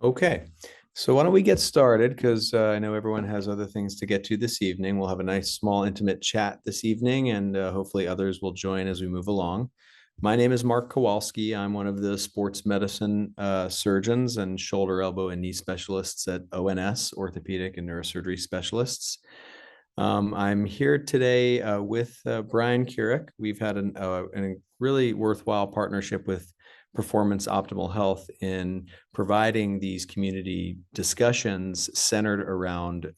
Okay, so why don't we get started? Because I know everyone has other things to get to this evening. We'll have a nice, small, intimate chat this evening, and hopefully others will join as we move along. My name is Mark Kowalski. I'm one of the sports medicine surgeons and shoulder, elbow, and knee specialists at ONS, Orthopaedic and Neurosurgery Specialists. I'm here today with Brian Keurig. We've had a really worthwhile partnership with Performance Optimal Health in providing these community discussions centered around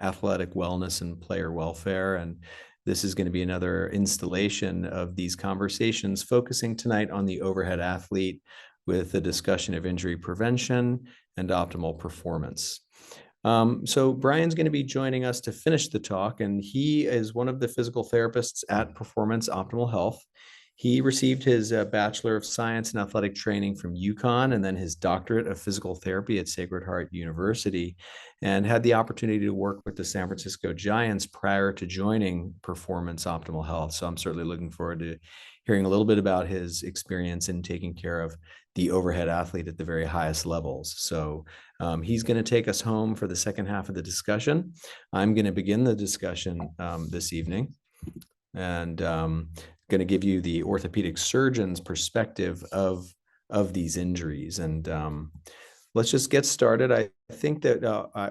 athletic wellness and player welfare. And this is going to be another installation of these conversations, focusing tonight on the overhead athlete with a discussion of injury prevention and optimal performance. So Brian's going to be joining us to finish the talk, and he is one of the physical therapists at Performance Optimal Health. He received his Bachelor of Science in Athletic Training from UConn and then his doctorate of physical therapy at Sacred Heart University, and had the opportunity to work with the San Francisco Giants prior to joining Performance Optimal Health. So I'm certainly looking forward to hearing a little bit about his experience in taking care of the overhead athlete at the very highest levels. So he's going to take us home for the second half of the discussion. I'm going to begin the discussion this evening, and going to give you the orthopedic surgeon's perspective of these injuries. And let's just get started. I think that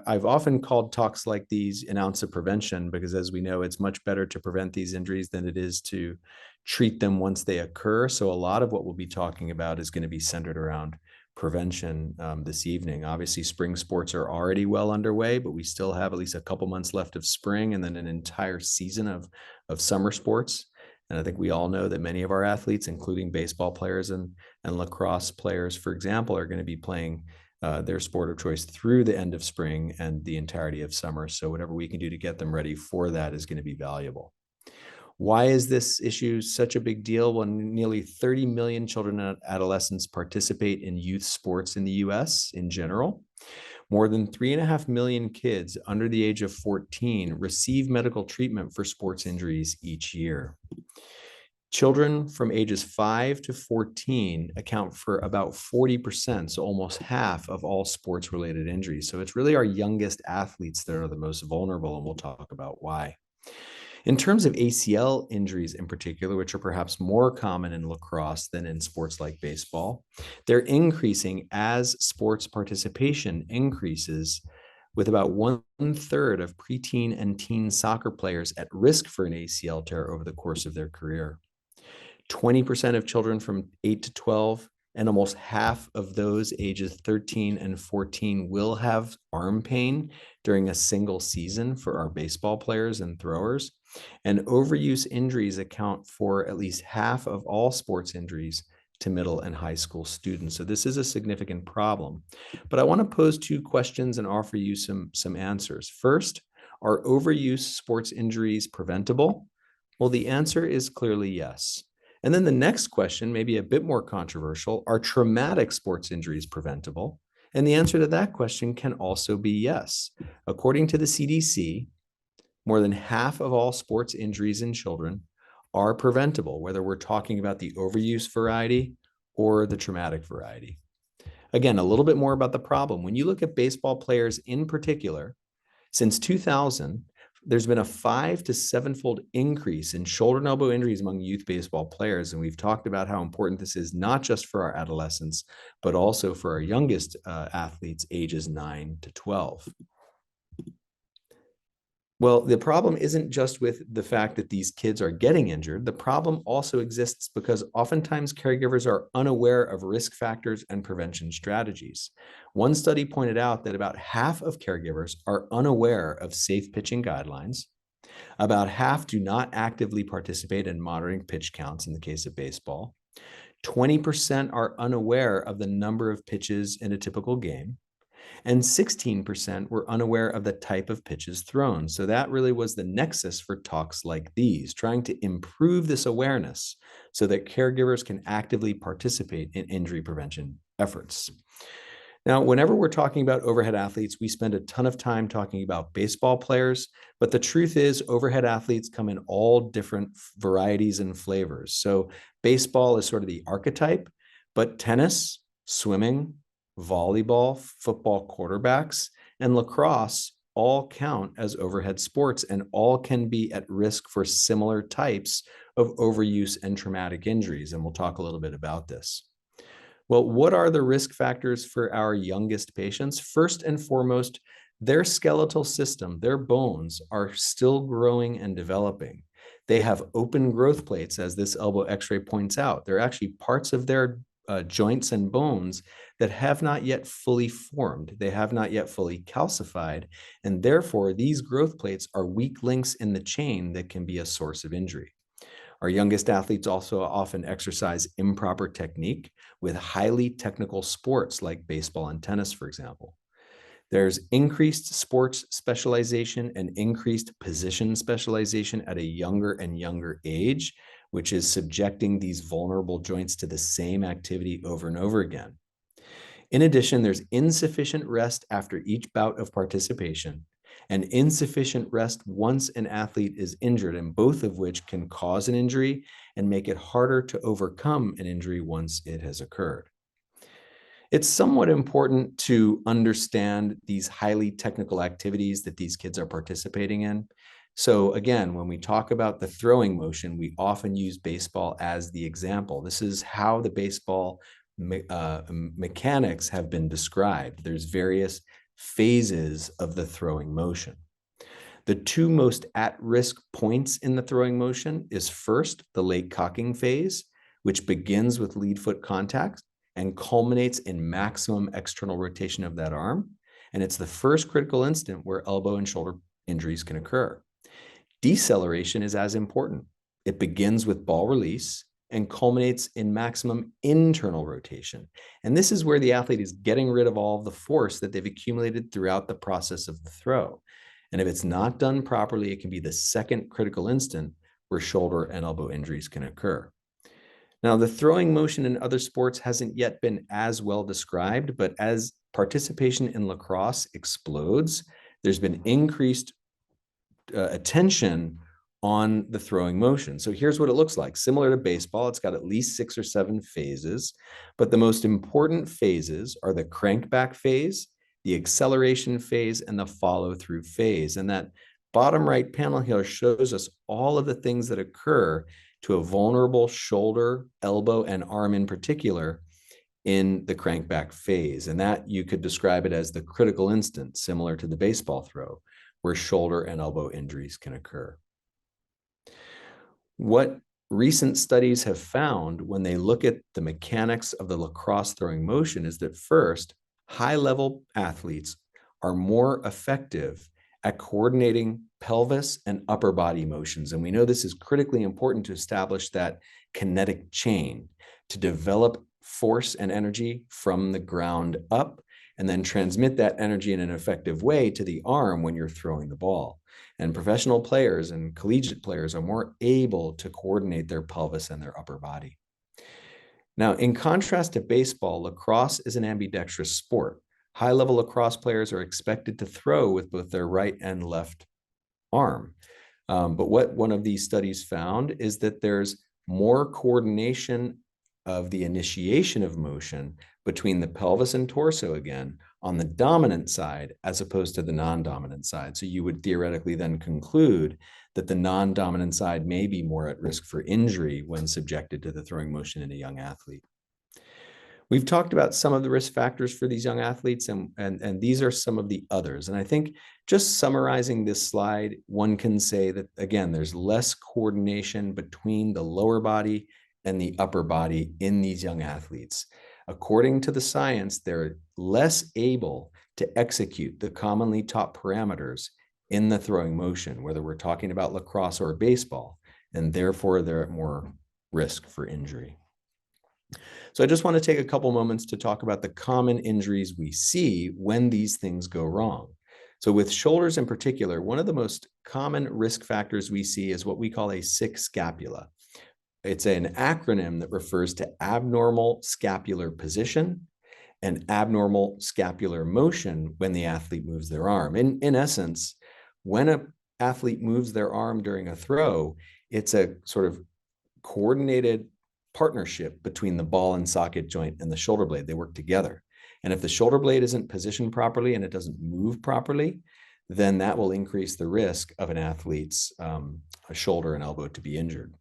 I've often called talks like these an ounce of prevention, because as we know, it's much better to prevent these injuries than it is to treat them once they occur. So a lot of what we'll be talking about is going to be centered around prevention this evening. Obviously, spring sports are already well underway, but we still have at least a couple months left of spring and then an entire season of summer sports. And I think we all know that many of our athletes, including baseball players and lacrosse players, for example, are going to be playing their sport of choice through the end of spring and the entirety of summer. So whatever we can do to get them ready for that is going to be valuable. Why is this issue such a big deal? Well, nearly 30 million children and adolescents participate in youth sports in the US in general. More than 3.5 million kids under the age of 14 receive medical treatment for sports injuries each year. Children from ages 5 to 14 account for about 40%, so almost half of all sports-related injuries. So it's really our youngest athletes that are the most vulnerable, and we'll talk about why. In terms of ACL injuries in particular, which are perhaps more common in lacrosse than in sports like baseball, they're increasing as sports participation increases, with about 1/3 of preteen and teen soccer players at risk for an ACL tear over the course of their career. 20% of children from 8 to 12 and almost half of those ages 13 and 14 will have arm pain during a single season for our baseball players and throwers. And overuse injuries account for at least half of all sports injuries to middle and high school students. So this is a significant problem. But I want to pose two questions and offer you some answers. First, are overuse sports injuries preventable? Well, the answer is clearly yes. And then the next question, maybe a bit more controversial, are traumatic sports injuries preventable? And the answer to that question can also be yes. According to the CDC, more than half of all sports injuries in children are preventable, whether we're talking about the overuse variety or the traumatic variety. Again, a little bit more about the problem. When you look at baseball players in particular, since 2000, there's been a 5 to 7-fold increase in shoulder and elbow injuries among youth baseball players. And we've talked about how important this is, not just for our adolescents, but also for our youngest athletes, ages 9 to 12. Well, the problem isn't just with the fact that these kids are getting injured. The problem also exists because oftentimes caregivers are unaware of risk factors and prevention strategies. One study pointed out that about half of caregivers are unaware of safe pitching guidelines. About half do not actively participate in monitoring pitch counts in the case of baseball. 20% are unaware of the number of pitches in a typical game. And 16% were unaware of the type of pitches thrown. So that really was the nexus for talks like these, trying to improve this awareness so that caregivers can actively participate in injury prevention efforts. Now, whenever we're talking about overhead athletes, we spend a ton of time talking about baseball players, but the truth is overhead athletes come in all different varieties and flavors. So baseball is sort of the archetype, but tennis, swimming, volleyball, football quarterbacks, and lacrosse all count as overhead sports and all can be at risk for similar types of overuse and traumatic injuries. And we'll talk a little bit about this. Well, what are the risk factors for our youngest patients? First and foremost, their skeletal system, their bones are still growing and developing. They have open growth plates, as this elbow x-ray points out. They're actually parts of their joints and bones that have not yet fully formed. They have not yet fully calcified. And therefore, these growth plates are weak links in the chain that can be a source of injury. Our youngest athletes also often exercise improper technique with highly technical sports like baseball and tennis, for example. There's increased sports specialization and increased position specialization at a younger and younger age, which is subjecting these vulnerable joints to the same activity over and over again. In addition, there's insufficient rest after each bout of participation and insufficient rest once an athlete is injured, and both of which can cause an injury and make it harder to overcome an injury once it has occurred. It's somewhat important to understand these highly technical activities that these kids are participating in. So again, when we talk about the throwing motion, we often use baseball as the example. This is how the baseball mechanics have been described. There's various phases of the throwing motion. The two most at-risk points in the throwing motion is first, the leg cocking phase, which begins with lead foot contact and culminates in maximum external rotation of that arm. And it's the first critical instant where elbow and shoulder injuries can occur. Deceleration is as important. It begins with ball release and culminates in maximum internal rotation. And this is where the athlete is getting rid of all of the force that they've accumulated throughout the process of the throw. And if it's not done properly, it can be the second critical instant where shoulder and elbow injuries can occur. Now, the throwing motion in other sports hasn't yet been as well described, but as participation in lacrosse explodes, there's been increased attention on the throwing motion. So here's what it looks like. Similar to baseball, it's got at least 6 or 7 phases, but the most important phases are the crankback phase, the acceleration phase, and the follow-through phase. And that bottom right panel here shows us all of the things that occur to a vulnerable shoulder, elbow, and arm in particular in the crankback phase. And that you could describe it as the critical instant, similar to the baseball throw, where shoulder and elbow injuries can occur. What recent studies have found when they look at the mechanics of the lacrosse throwing motion is that first, high-level athletes are more effective at coordinating pelvis and upper body motions. And we know this is critically important to establish that kinetic chain, to develop force and energy from the ground up, and then transmit that energy in an effective way to the arm when you're throwing the ball. And professional players and collegiate players are more able to coordinate their pelvis and their upper body. Now, in contrast to baseball, lacrosse is an ambidextrous sport. High-level lacrosse players are expected to throw with both their right and left arm. But what one of these studies found is that there's more coordination of the initiation of motion between the pelvis and torso again on the dominant side as opposed to the non-dominant side. So you would theoretically then conclude that the non-dominant side may be more at risk for injury when subjected to the throwing motion in a young athlete. We've talked about some of the risk factors for these young athletes, and these are some of the others. And I think just summarizing this slide, one can say that, again, there's less coordination between the lower body and the upper body in these young athletes. According to the science, they're less able to execute the commonly taught parameters in the throwing motion, whether we're talking about lacrosse or baseball, and therefore they're at more risk for injury. So I just want to take a couple moments to talk about the common injuries we see when these things go wrong. So with shoulders in particular, one of the most common risk factors we see is what we call a sick scapula. It's an acronym that refers to abnormal scapular position and abnormal scapular motion when the athlete moves their arm. In essence, when an athlete moves their arm during a throw, it's a sort of coordinated partnership between the ball and socket joint and the shoulder blade. They work together. And if the shoulder blade isn't positioned properly and it doesn't move properly, then that will increase the risk of an athlete's shoulder and elbow to be injured.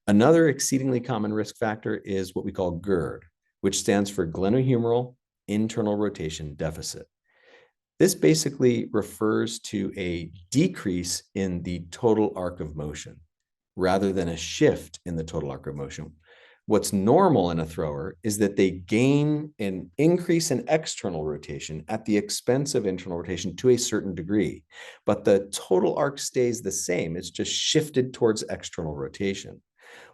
Another exceedingly common risk factor is what we call GERD, which stands for glenohumeral internal rotation deficit. This basically refers to a decrease in the total arc of motion rather than a shift in the total arc of motion. What's normal in a thrower is that they gain an increase in external rotation at the expense of internal rotation to a certain degree, but the total arc stays the same. It's just shifted towards external rotation.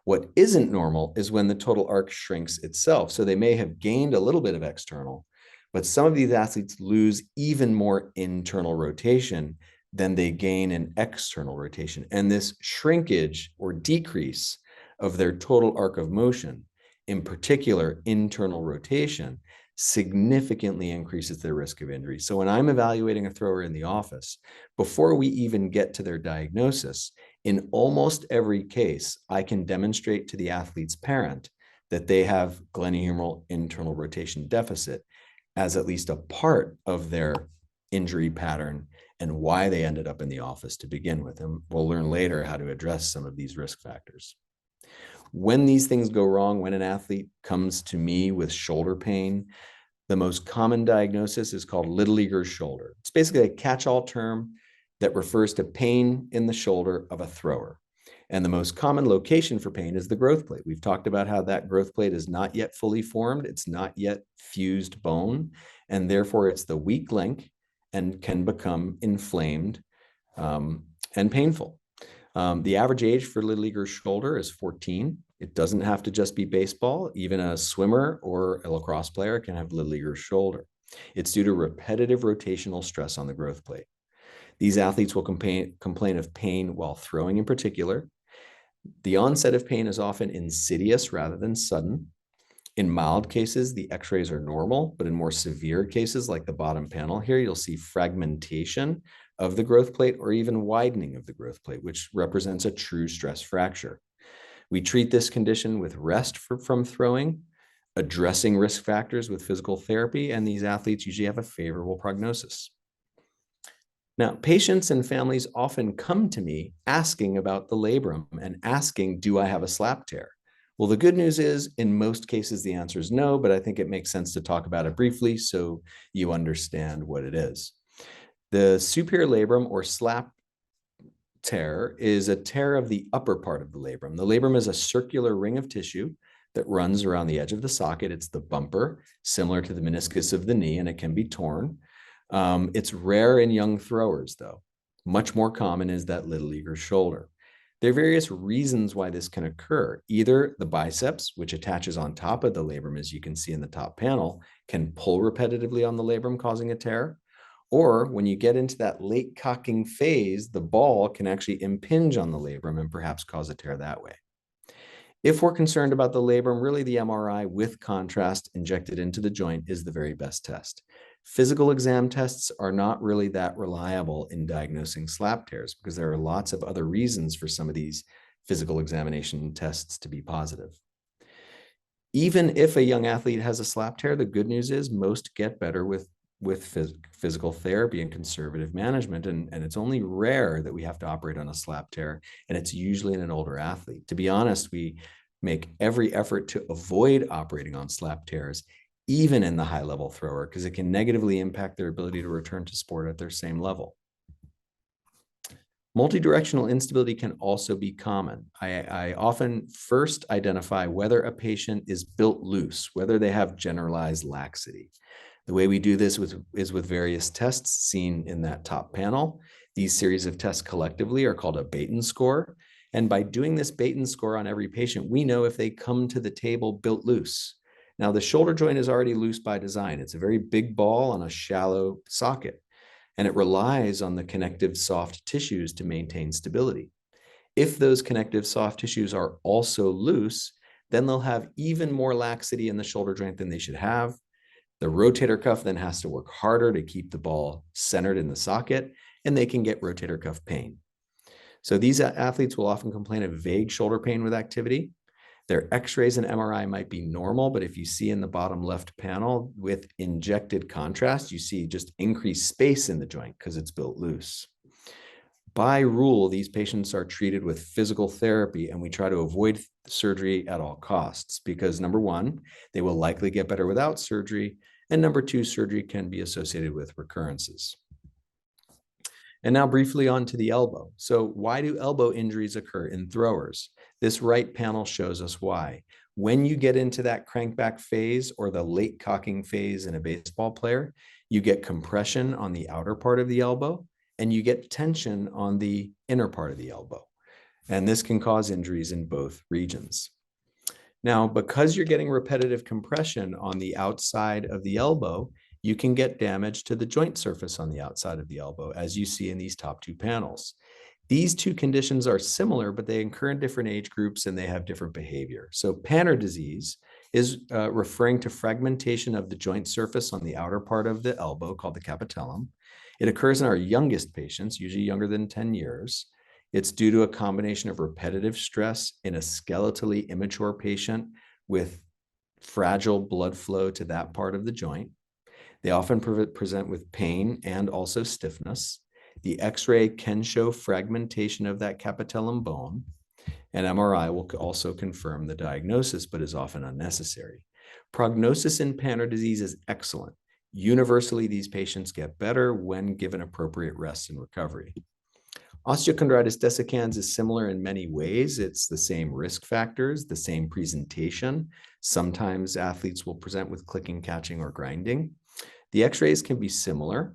What isn't normal is when the total arc shrinks itself. So they may have gained a little bit of external, but some of these athletes lose even more internal rotation than they gain in external rotation. And this shrinkage or decrease of their total arc of motion, in particular internal rotation, significantly increases their risk of injury. So when I'm evaluating a thrower in the office, before we even get to their diagnosis, in almost every case, I can demonstrate to the athlete's parent that they have glenohumeral internal rotation deficit as at least a part of their injury pattern and why they ended up in the office to begin with. And we'll learn later how to address some of these risk factors. When these things go wrong, when an athlete comes to me with shoulder pain, the most common diagnosis is called little leaguer's shoulder. It's basically a catch-all term that refers to pain in the shoulder of a thrower. And the most common location for pain is the growth plate. We've talked about how that growth plate is not yet fully formed. It's not yet fused bone, and therefore it's the weak link and can become inflamed and painful. The average age for little leaguer's shoulder is 14. It doesn't have to just be baseball. Even a swimmer or a lacrosse player can have little leaguer's shoulder. It's due to repetitive rotational stress on the growth plate. These athletes will complain of pain while throwing in particular. The onset of pain is often insidious rather than sudden. In mild cases, the x-rays are normal, but in more severe cases, like the bottom panel here, you'll see fragmentation of the growth plate or even widening of the growth plate, which represents a true stress fracture. We treat this condition with rest from throwing, addressing risk factors with physical therapy, and these athletes usually have a favorable prognosis. Now, patients and families often come to me asking about the labrum and asking, do I have a slap tear? Well, the good news is in most cases, the answer is no, but I think it makes sense to talk about it briefly so you understand what it is. The superior labrum or slap tear is a tear of the upper part of the labrum. The labrum is a circular ring of tissue that runs around the edge of the socket. It's the bumper, similar to the meniscus of the knee, and it can be torn. It's rare in young throwers, though. Much more common is that little leaguer's shoulder. There are various reasons why this can occur. Either the biceps, which attaches on top of the labrum, as you can see in the top panel, can pull repetitively on the labrum, causing a tear. Or when you get into that late cocking phase, the ball can actually impinge on the labrum and perhaps cause a tear that way. If we're concerned about the labrum, really the MRI with contrast injected into the joint is the very best test. Physical exam tests are not really that reliable in diagnosing slap tears because there are lots of other reasons for some of these physical examination tests to be positive. Even if a young athlete has a slap tear, the good news is most get better with physical therapy and conservative management. And it's only rare that we have to operate on a slap tear, and it's usually in an older athlete. To be honest, we make every effort to avoid operating on slap tears, even in the high-level thrower, because it can negatively impact their ability to return to sport at their same level. Multidirectional instability can also be common. I often first identify whether a patient is built loose, whether they have generalized laxity. The way we do this is with various tests seen in that top panel. These series of tests collectively are called a Baton score. And by doing this Baton score on every patient, we know if they come to the table built loose. Now, the shoulder joint is already loose by design. It's a very big ball on a shallow socket, and it relies on the connective soft tissues to maintain stability. If those connective soft tissues are also loose, then they'll have even more laxity in the shoulder joint than they should have. The rotator cuff then has to work harder to keep the ball centered in the socket, and they can get rotator cuff pain. So these athletes will often complain of vague shoulder pain with activity. Their x-rays and MRI might be normal, but if you see in the bottom left panel with injected contrast, you see just increased space in the joint because it's built loose. By rule, these patients are treated with physical therapy, and we try to avoid surgery at all costs because, number one, they will likely get better without surgery, and number two, surgery can be associated with recurrences. And now briefly on to the elbow. So why do elbow injuries occur in throwers? This right panel shows us why. When you get into that crankback phase or the late cocking phase in a baseball player, you get compression on the outer part of the elbow and you get tension on the inner part of the elbow. And this can cause injuries in both regions. Now, because you're getting repetitive compression on the outside of the elbow, you can get damage to the joint surface on the outside of the elbow, as you see in these top two panels. These two conditions are similar, but they occur in different age groups and they have different behavior. So Panner disease is referring to fragmentation of the joint surface on the outer part of the elbow called the capitellum. It occurs in our youngest patients, usually younger than 10 years. It's due to a combination of repetitive stress in a skeletally immature patient with fragile blood flow to that part of the joint. They often present with pain and also stiffness. The X-ray can show fragmentation of that capitellum bone, and MRI will also confirm the diagnosis, but is often unnecessary. Prognosis in Panner disease is excellent. Universally, these patients get better when given appropriate rest and recovery. Osteochondritis dissecans is similar in many ways. It's the same risk factors, the same presentation. Sometimes athletes will present with clicking, catching, or grinding. The x-rays can be similar,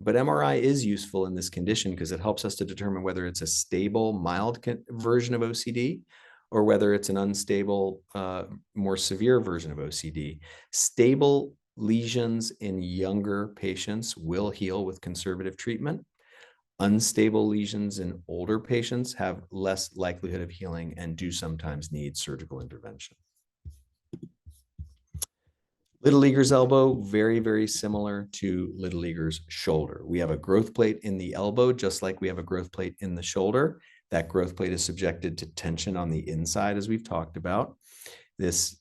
but MRI is useful in this condition because it helps us to determine whether it's a stable, mild version of OCD or whether it's an unstable, more severe version of OCD. Stable lesions in younger patients will heal with conservative treatment. Unstable lesions in older patients have less likelihood of healing and do sometimes need surgical intervention. Little leaguer's elbow, very, very similar to little leaguer's shoulder. We have a growth plate in the elbow, just like we have a growth plate in the shoulder. That growth plate is subjected to tension on the inside, as we've talked about. This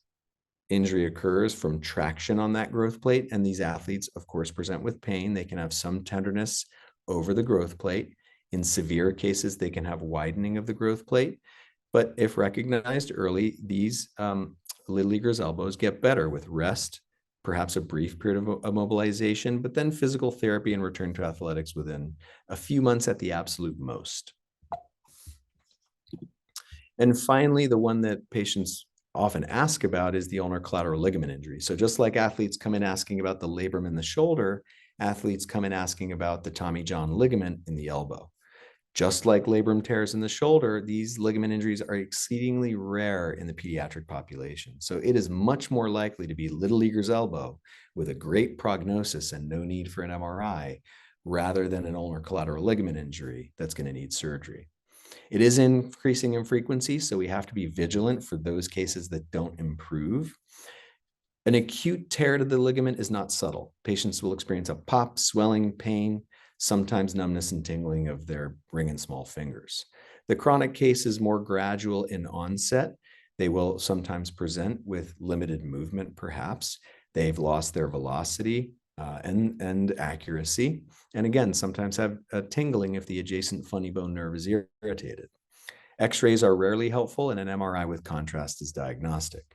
injury occurs from traction on that growth plate, and these athletes, of course, present with pain. They can have some tenderness over the growth plate. In severe cases, they can have widening of the growth plate. But if recognized early, these little leaguer's elbows get better with rest, perhaps a brief period of immobilization, but then physical therapy and return to athletics within a few months at the absolute most. And finally, the one that patients often ask about is the ulnar collateral ligament injury. So just like athletes come in asking about the labrum in the shoulder, athletes come in asking about the Tommy John ligament in the elbow. Just like labrum tears in the shoulder, these ligament injuries are exceedingly rare in the pediatric population. So it is much more likely to be little leaguer's elbow with a great prognosis and no need for an MRI rather than an ulnar collateral ligament injury that's going to need surgery. It is increasing in frequency, so we have to be vigilant for those cases that don't improve. An acute tear to the ligament is not subtle. Patients will experience a pop, swelling, pain, sometimes numbness and tingling of their ring and small fingers. The chronic case is more gradual in onset. They will sometimes present with limited movement, perhaps. They've lost their velocity and accuracy. And again, sometimes have a tingling if the adjacent funny bone nerve is irritated. X-rays are rarely helpful, and an MRI with contrast is diagnostic.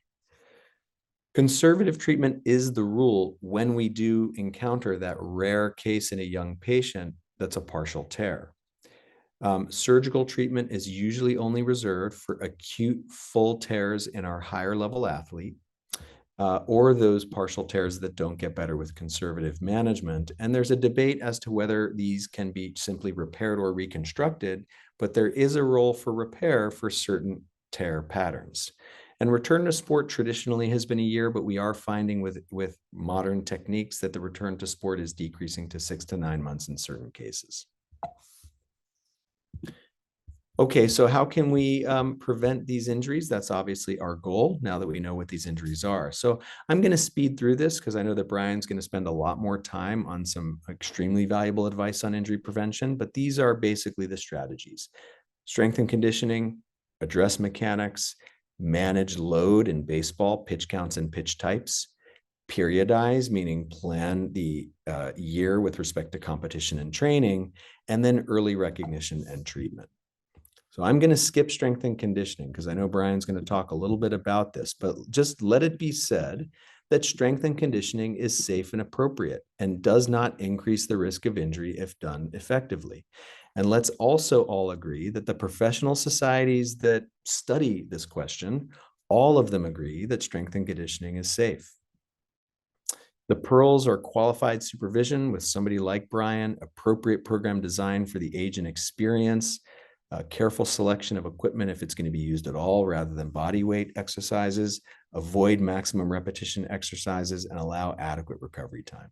Conservative treatment is the rule when we do encounter that rare case in a young patient that's a partial tear. Surgical treatment is usually only reserved for acute full tears in our higher level athlete or those partial tears that don't get better with conservative management. And there's a debate as to whether these can be simply repaired or reconstructed, but there is a role for repair for certain tear patterns. And return to sport traditionally has been a year, but we are finding with modern techniques that the return to sport is decreasing to 6 to 9 months in certain cases. Okay, so how can we prevent these injuries? That's obviously our goal now that we know what these injuries are. So I'm going to speed through this because I know that Brian's going to spend a lot more time on some extremely valuable advice on injury prevention, but these are basically the strategies. Strength and conditioning, address mechanics, manage load in baseball, pitch counts and pitch types, periodize, meaning plan the year with respect to competition and training, and then early recognition and treatment. So I'm going to skip strength and conditioning because I know Brian's going to talk a little bit about this, but just let it be said that strength and conditioning is safe and appropriate and does not increase the risk of injury if done effectively. And let's also all agree that the professional societies that study this question, all of them agree that strength and conditioning is safe. The pearls are qualified supervision with somebody like Brian, appropriate program design for the age and experience, careful selection of equipment if it's going to be used at all rather than body weight exercises, avoid maximum repetition exercises, and allow adequate recovery time.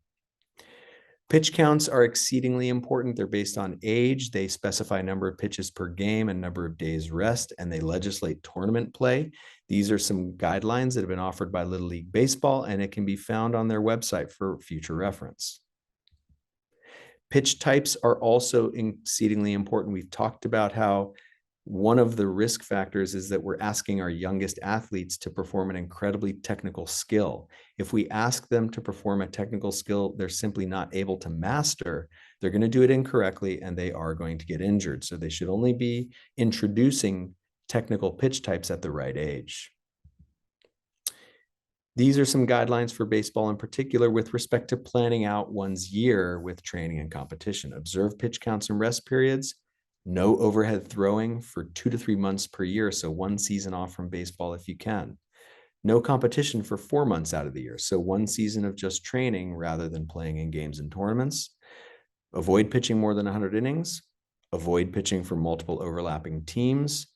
Pitch counts are exceedingly important. They're based on age. They specify number of pitches per game and number of days rest, and they legislate tournament play. These are some guidelines that have been offered by Little League Baseball, and it can be found on their website for future reference. Pitch types are also exceedingly important. We've talked about how one of the risk factors is that we're asking our youngest athletes to perform an incredibly technical skill. If we ask them to perform a technical skill they're simply not able to master, they're going to do it incorrectly and they are going to get injured. So they should only be introducing technical pitch types at the right age. These are some guidelines for baseball in particular with respect to planning out one's year with training and competition. Observe pitch counts and rest periods. No overhead throwing for 2 to 3 months per year, so 1 season off from baseball if you can. No competition for 4 months out of the year, so 1 season of just training rather than playing in games and tournaments. Avoid pitching more than 100 innings. Avoid pitching for multiple overlapping teams.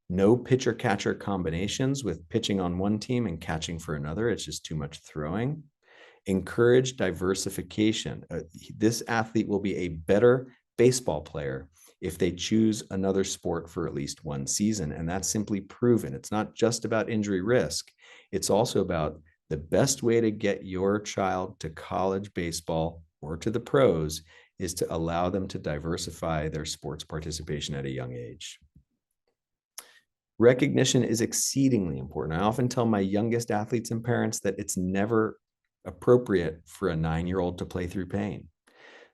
No pitcher-catcher combinations with pitching on one team and catching for another. It's just too much throwing. Encourage diversification. This athlete will be a better baseball player if they choose another sport for at least 1 season. And that's simply proven. It's not just about injury risk. It's also about the best way to get your child to college baseball or to the pros is to allow them to diversify their sports participation at a young age. Recognition is exceedingly important. I often tell my youngest athletes and parents that it's never appropriate for a 9-year-old to play through pain.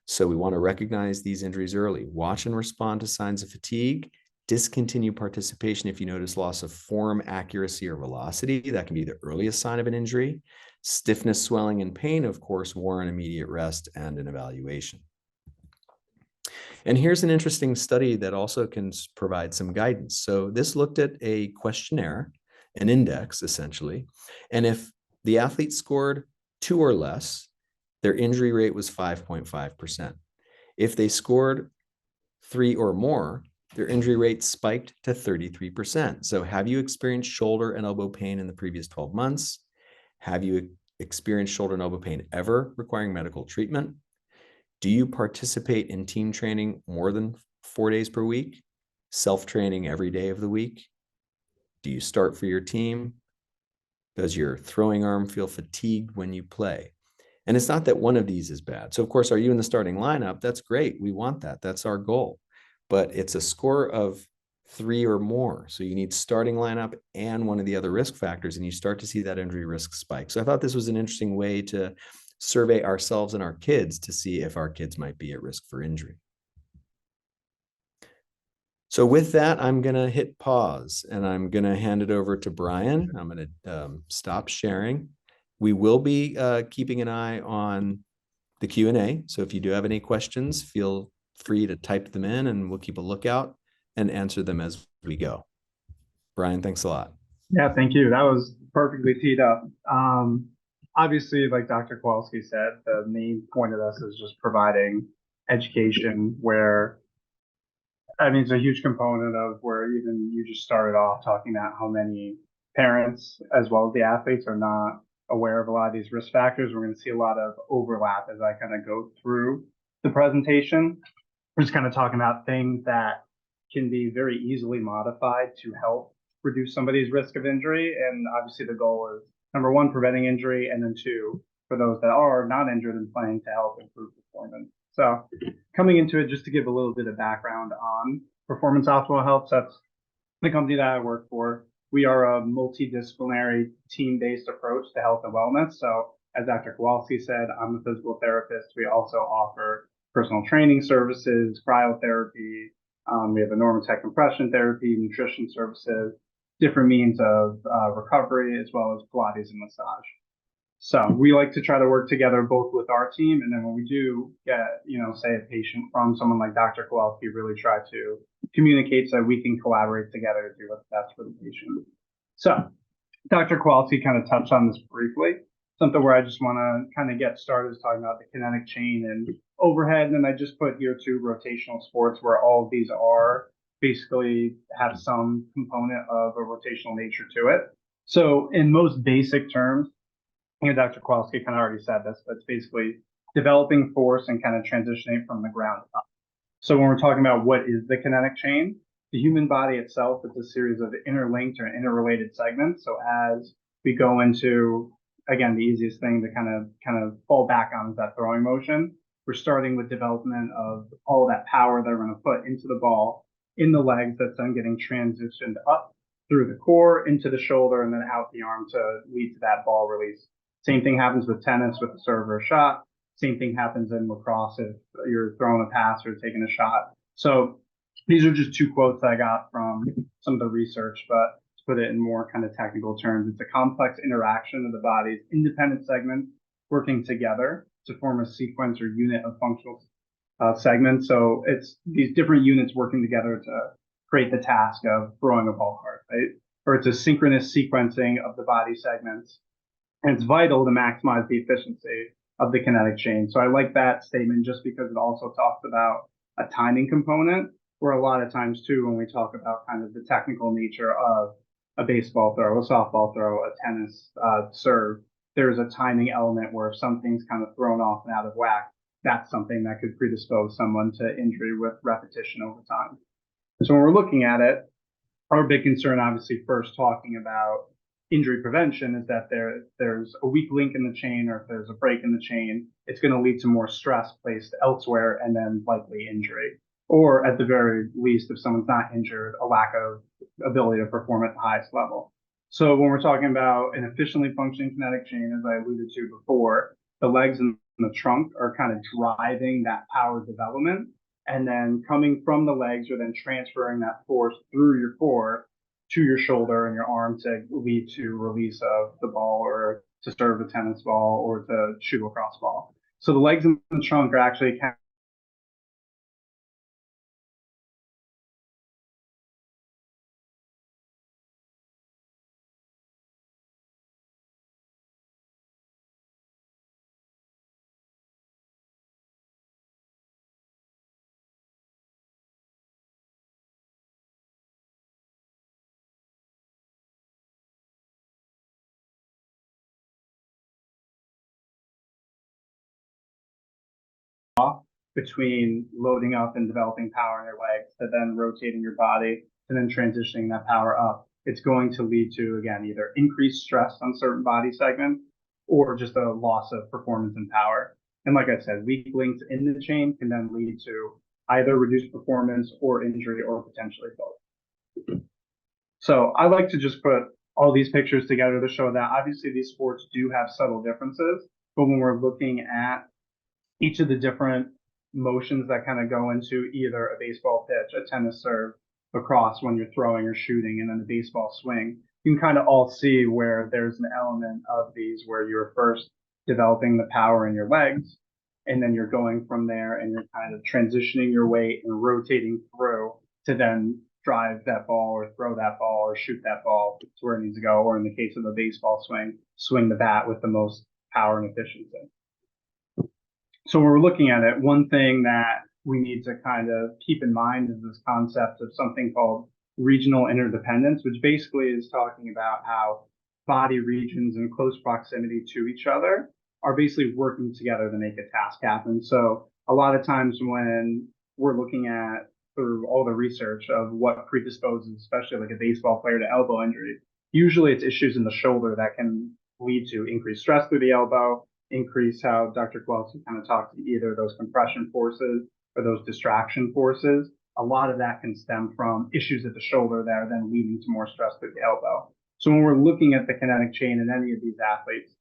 So we want to recognize these injuries early. Watch and respond to signs of fatigue. Discontinue participation if you notice loss of form, accuracy, or velocity. That can be the earliest sign of an injury. Stiffness, swelling, and pain, of course, warrant immediate rest and an evaluation. And here's an interesting study that also can provide some guidance. So this looked at a questionnaire, an index essentially, and if the athlete scored 2 or less, their injury rate was 5.5%. If they scored 3 or more, their injury rate spiked to 33%. So have you experienced shoulder and elbow pain in the previous 12 months? Have you experienced shoulder and elbow pain ever requiring medical treatment? Do you participate in team training more than 4 days per week? Self-training every day of the week? Do you start for your team? Does your throwing arm feel fatigued when you play? And it's not that one of these is bad. So of course, are you in the starting lineup? That's great. We want that. That's our goal. But it's a score of 3 or more. So you need starting lineup and one of the other risk factors, and you start to see that injury risk spike. So I thought this was an interesting way to survey ourselves and our kids to see if our kids might be at risk for injury. So with that, I'm going to hit pause and I'm going to hand it over to Brian. I'm going to stop sharing. We will be keeping an eye on the Q&A. So if you do have any questions, feel free to type them in and we'll keep a lookout and answer them as we go. Brian, thanks a lot. Yeah, thank you. That was perfectly teed up. Obviously, like Dr. Kowalski said, the main point of this is just providing education where, I mean, it's a huge component of where even you just started off talking about how many parents as well as the athletes are not aware of a lot of these risk factors. We're going to see a lot of overlap as I kind of go through the presentation. We're just kind of talking about things that can be very easily modified to help reduce somebody's risk of injury. And obviously the goal is, number 1, preventing injury, and then 2, for those that are not injured and playing to help improve performance. So coming into it, just to give a little bit of background on Performance Optimal Health, that's the company that I work for. we are a multidisciplinary team-based approach to health and wellness. So as Dr. Kowalski said, I'm a physical therapist. We also offer personal training services, cryotherapy. We have a normatec compression therapy, nutrition services, different means of recovery, as well as Pilates and massage. So we like to try to work together both with our team, and then when we do get, say a patient from someone like Dr. Kowalski, really try to communicate so we can collaborate together to do what's best for the patient. So Dr. Kowalski kind of touched on this briefly. Something where I just want to kind of get started is talking about the kinetic chain and overhead, and then I just put here two rotational sports where all of these are basically have some component of a rotational nature to it. So in most basic terms, Dr. Kowalski kind of already said this, but it's basically developing force and kind of transitioning from the ground up. So when we're talking about what is the kinetic chain, the human body itself is a series of interlinked or interrelated segments. So as we go into, again, the easiest thing to kind of fall back on is that throwing motion. We're starting with development of all that power that we're going to put into the ball in the legs that's then getting transitioned up through the core into the shoulder and then out the arm to lead to that ball release. Same thing happens with tennis with a serve or a shot. Same thing happens in lacrosse if you're throwing a pass or taking a shot. So these are just two quotes I got from some of the research, but to put it in more kind of technical terms, it's a complex interaction of the body's independent segments working together to form a sequence or unit of functional segments. So it's these different units working together to create the task of throwing a ball hard, right? Or it's a synchronous sequencing of the body segments. And it's vital to maximize the efficiency of the kinetic chain. So I like that statement just because it also talks about a timing component, where a lot of times too, when we talk about kind of the technical nature of a baseball throw, a softball throw, a tennis serve, there's a timing element where if something's kind of thrown off and out of whack, that's something that could predispose someone to injury with repetition over time. So when we're looking at it, our big concern, obviously, first talking about injury prevention is that there's a weak link in the chain, or if there's a break in the chain, it's going to lead to more stress placed elsewhere and then likely injury. Or at the very least, if someone's not injured, a lack of ability to perform at the highest level. So when we're talking about an efficiently functioning kinetic chain, as I alluded to before, the legs and the trunk are kind of driving that power development. And then coming from the legs, you're then transferring that force through your core to your shoulder and your arm to lead to release of the ball, or to serve a tennis ball, or to shoot a cross ball. So the legs and the trunk are actually kind of between loading up and developing power in your legs to then rotating your body and then transitioning that power up. It's going to lead to, again, either increased stress on certain body segments or just a loss of performance and power. And like I said, weak links in the chain can then lead to either reduced performance or injury, or potentially both. So I like to just put all these pictures together to show that obviously these sports do have subtle differences, but when we're looking at each of the different motions that kind of go into either a baseball pitch, a tennis serve, lacrosse when you're throwing or shooting, and then the baseball swing, you can kind of all see where there's an element of these where you're first developing the power in your legs, and then you're going from there and you're kind of transitioning your weight and rotating through to then drive that ball or throw that ball or shoot that ball to where it needs to go, or in the case of a baseball swing, swing the bat with the most power and efficiency. So when we're looking at it, one thing that we need to kind of keep in mind is this concept of something called regional interdependence, which basically is talking about how body regions in close proximity to each other are basically working together to make a task happen. So a lot of times when we're looking at through all the research of what predisposes, especially like a baseball player, to elbow injury, usually it's issues in the shoulder that can lead to increased stress through the elbow, increase how Dr. Kowalski kind of talked to either those compression forces or those distraction forces. a lot of that can stem from issues at the shoulder that are then leading to more stress through the elbow. So when we're looking at the kinetic chain in any of these athletes,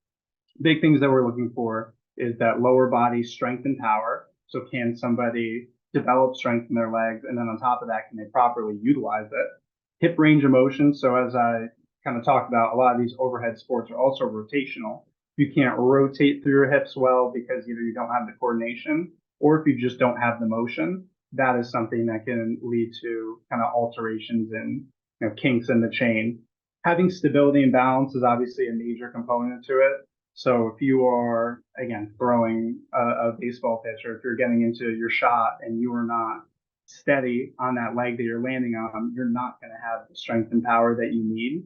big things that we're looking for is that lower body strength and power. So can somebody develop strength in their legs? And then on top of that, can they properly utilize it? Hip range of motion. So as I kind of talked about, a lot of these overhead sports are also rotational. You can't rotate through your hips well because either you don't have the coordination or if you just don't have the motion, that is something that can lead to kind of alterations and kinks in the chain. Having stability and balance is obviously a major component to it. So if you are, again, throwing a baseball pitch, or if you're getting into your shot and you are not steady on that leg that you're landing on, you're not going to have the strength and power that you need.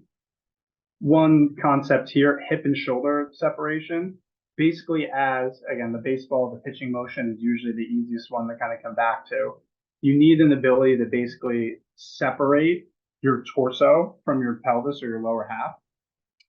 One concept here, hip and shoulder separation. Basically, as, again, the baseball, the pitching motion is usually the easiest one to kind of come back to. You need an ability to basically separate your torso from your pelvis or your lower half.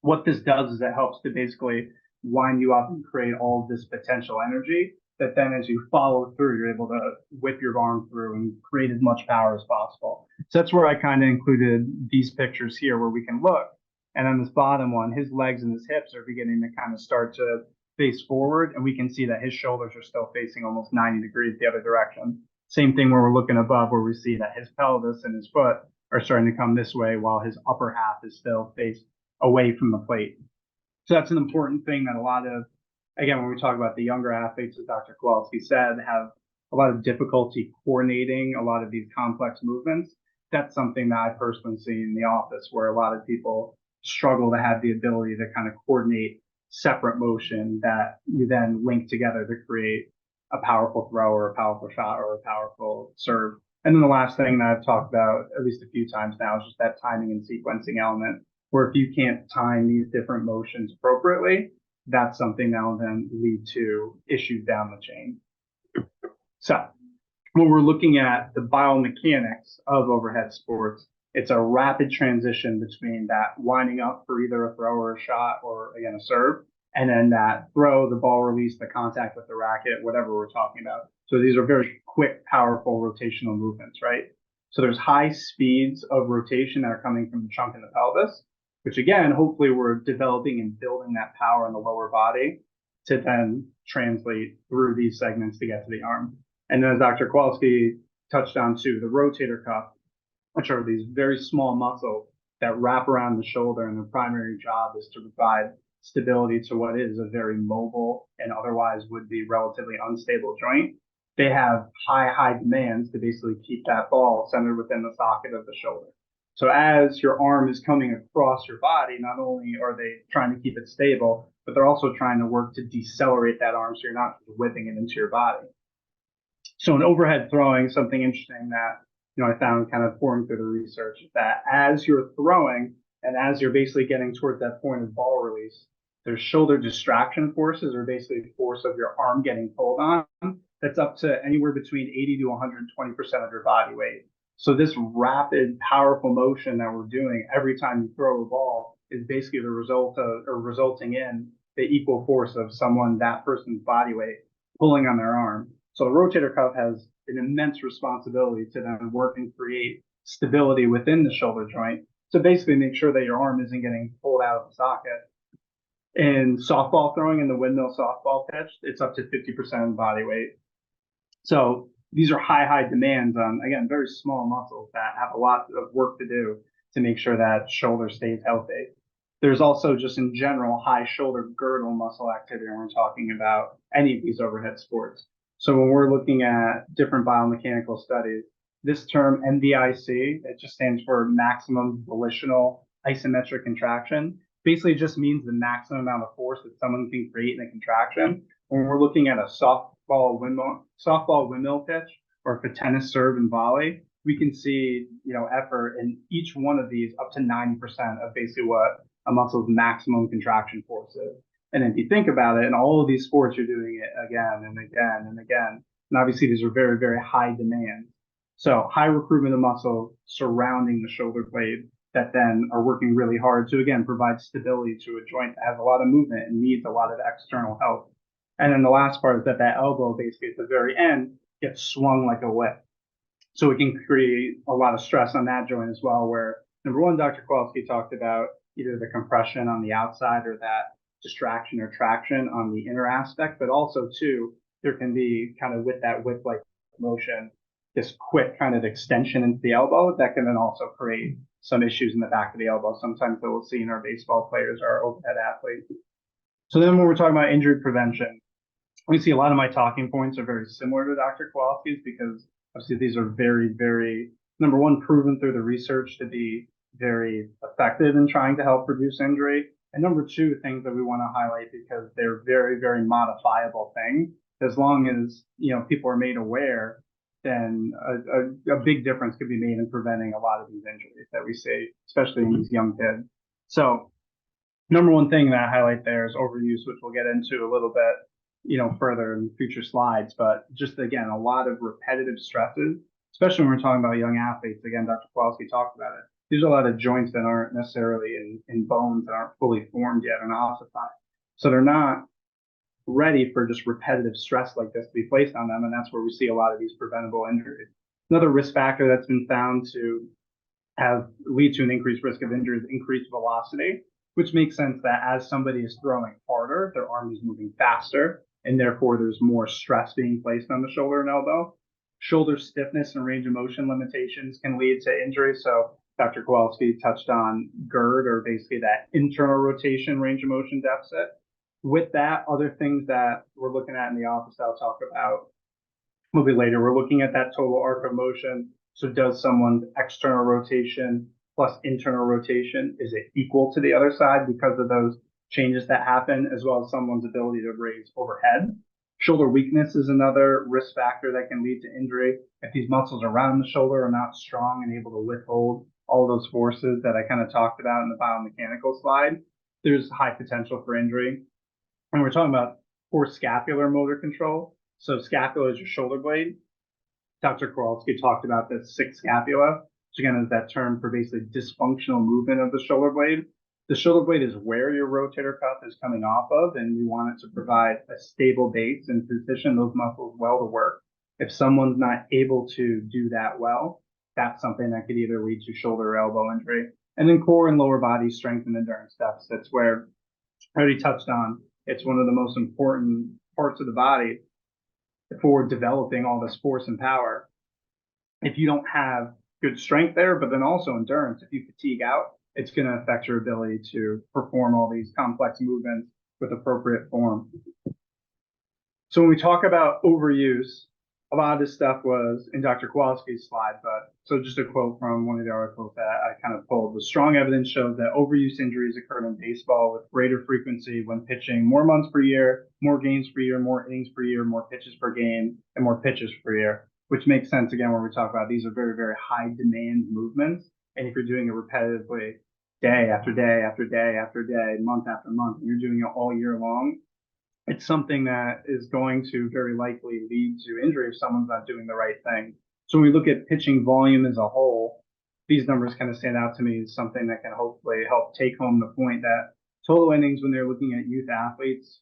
What this does is it helps to basically wind you up and create all of this potential energy that then as you follow through, you're able to whip your arm through and create as much power as possible. So that's where I kind of included these pictures here where we can look. And on this bottom one, his legs and his hips are beginning to kind of start to face forward. And we can see that his shoulders are still facing almost 90 degrees the other direction. Same thing where we're looking above where we see that his pelvis and his foot are starting to come this way while his upper half is still faced away from the plate. So that's an important thing that a lot of, again, when we talk about the younger athletes, as Dr. Kowalski said, have a lot of difficulty coordinating a lot of these complex movements. That's something that I personally see in the office where a lot of people struggle to have the ability to kind of coordinate separate motion that you then link together to create a powerful throw or a powerful shot or a powerful serve. And then the last thing that I've talked about at least a few times now is just that timing and sequencing element, where if you can't time these different motions appropriately, that's something that will then lead to issues down the chain. So when we're looking at the biomechanics of overhead sports, it's a rapid transition between that winding up for either a throw or a shot or, again, a serve, and then that throw, the ball release, the contact with the racket, whatever we're talking about. So these are very quick, powerful rotational movements, right? So there's high speeds of rotation that are coming from the trunk and the pelvis, which again, hopefully we're developing and building that power in the lower body to then translate through these segments to get to the arm. And then as Dr. Kowalski touched on too, the rotator cuff, which are these very small muscles that wrap around the shoulder, and their primary job is to provide stability to what is a very mobile and otherwise would be relatively unstable joint. They have high demands to basically keep that ball centered within the socket of the shoulder. So as your arm is coming across your body, not only are they trying to keep it stable, but they're also trying to work to decelerate that arm so you're not whipping it into your body. So in overhead throwing, something interesting that I found kind of pouring through the research is that as you're throwing and as you're basically getting towards that point of ball release, there's shoulder distraction forces, or basically the force of your arm getting pulled on, that's up to anywhere between 80 to 120% of your body weight. So this rapid, powerful motion that we're doing every time you throw a ball is basically the result of, or resulting in the equal force of that person's body weight pulling on their arm. So the rotator cuff has an immense responsibility to then work and create stability within the shoulder joint to basically make sure that your arm isn't getting pulled out of the socket. In softball throwing, in the windmill softball pitch, it's up to 50% of body weight. So these are high demands on, again, very small muscles that have a lot of work to do to make sure that shoulder stays healthy. There's also just in general high shoulder girdle muscle activity when we're talking about any of these overhead sports. So when we're looking at different biomechanical studies, this term MVIC, it just stands for maximum volitional isometric contraction. Basically, it just means the maximum amount of force that someone can create in a contraction. When we're looking at a softball windmill pitch, or if a tennis serve and volley, we can see effort in each one of these up to 90% of basically what a muscle's maximum contraction force is. And if you think about it, in all of these sports, you're doing it again and again and again. And obviously, these are very, very high demands. So high recruitment of muscle surrounding the shoulder blade that then are working really hard to, again, provide stability to a joint that has a lot of movement and needs a lot of external help. And then the last part is that elbow basically at the very end gets swung like a whip. So it can create a lot of stress on that joint as well, where number one, Dr. Kowalski talked about either the compression on the outside or that distraction or traction on the inner aspect, but also too, there can be kind of with that whip-like motion, this quick kind of extension into the elbow that can then also create some issues in the back of the elbow. Sometimes that we'll see in our baseball players or our overhead athletes. So then when we're talking about injury prevention, we see a lot of my talking points are very similar to Dr. Kowalski's because obviously these are very, very, number one, proven through the research to be very effective in trying to help reduce injury. And number two, things that we want to highlight because they're very, very modifiable things. As long as, people are made aware, then a big difference could be made in preventing a lot of these injuries that we see, especially in these young kids. So number one thing that I highlight there is overuse, which we'll get into a little bit, further in future slides. But just again, a lot of repetitive stresses, especially when we're talking about young athletes. Again, Dr. Kowalski talked about it. There's a lot of joints that aren't necessarily in bones that aren't fully formed yet and ossified. So they're not ready for just repetitive stress like this to be placed on them. And that's where we see a lot of these preventable injuries. Another risk factor that's been found to lead to an increased risk of injury is increased velocity, which makes sense that as somebody is throwing harder, their arm is moving faster, and therefore there's more stress being placed on the shoulder and elbow. Shoulder stiffness and range of motion limitations can lead to injury. So Dr. Kowalski touched on GERD, or basically that internal rotation range of motion deficit. With that, other things that we're looking at in the office I'll talk about a little bit later, we're looking at that total arc of motion. So does someone's external rotation plus internal rotation, is it equal to the other side because of those changes that happen, as well as someone's ability to raise overhead? Shoulder weakness is another risk factor that can lead to injury. If these muscles around the shoulder are not strong and able to withhold all those forces that I kind of talked about in the biomechanical slide, there's high potential for injury. And we're talking about poor scapular motor control. So scapula is your shoulder blade. Dr. Kowalski talked about the sixth scapula, which again is that term for basically dysfunctional movement of the shoulder blade. The shoulder blade is where your rotator cuff is coming off of, and we want it to provide a stable base and position those muscles well to work. If someone's not able to do that well, that's something that could either lead to shoulder or elbow injury. And then core and lower body strength and endurance deficits, where I already touched on, it's one of the most important parts of the body for developing all this force and power. If you don't have good strength there, but then also endurance, if you fatigue out, it's going to affect your ability to perform all these complex movements with appropriate form. So when we talk about overuse, a lot of this stuff was in Dr. Kowalski's slide, but so just a quote from one of the articles that I kind of pulled was strong evidence shows that overuse injuries occurred in baseball with greater frequency when pitching more months per year, more games per year, more innings per year, more pitches per game, and more pitches per year, which makes sense again when we talk about these are very, very high demand movements. And if you're doing it repetitively day after day after day after day, month after month, and you're doing it all year long, it's something that is going to very likely lead to injury if someone's not doing the right thing. So when we look at pitching volume as a whole, these numbers kind of stand out to me as something that can hopefully help take home the point that total innings, when they're looking at youth athletes,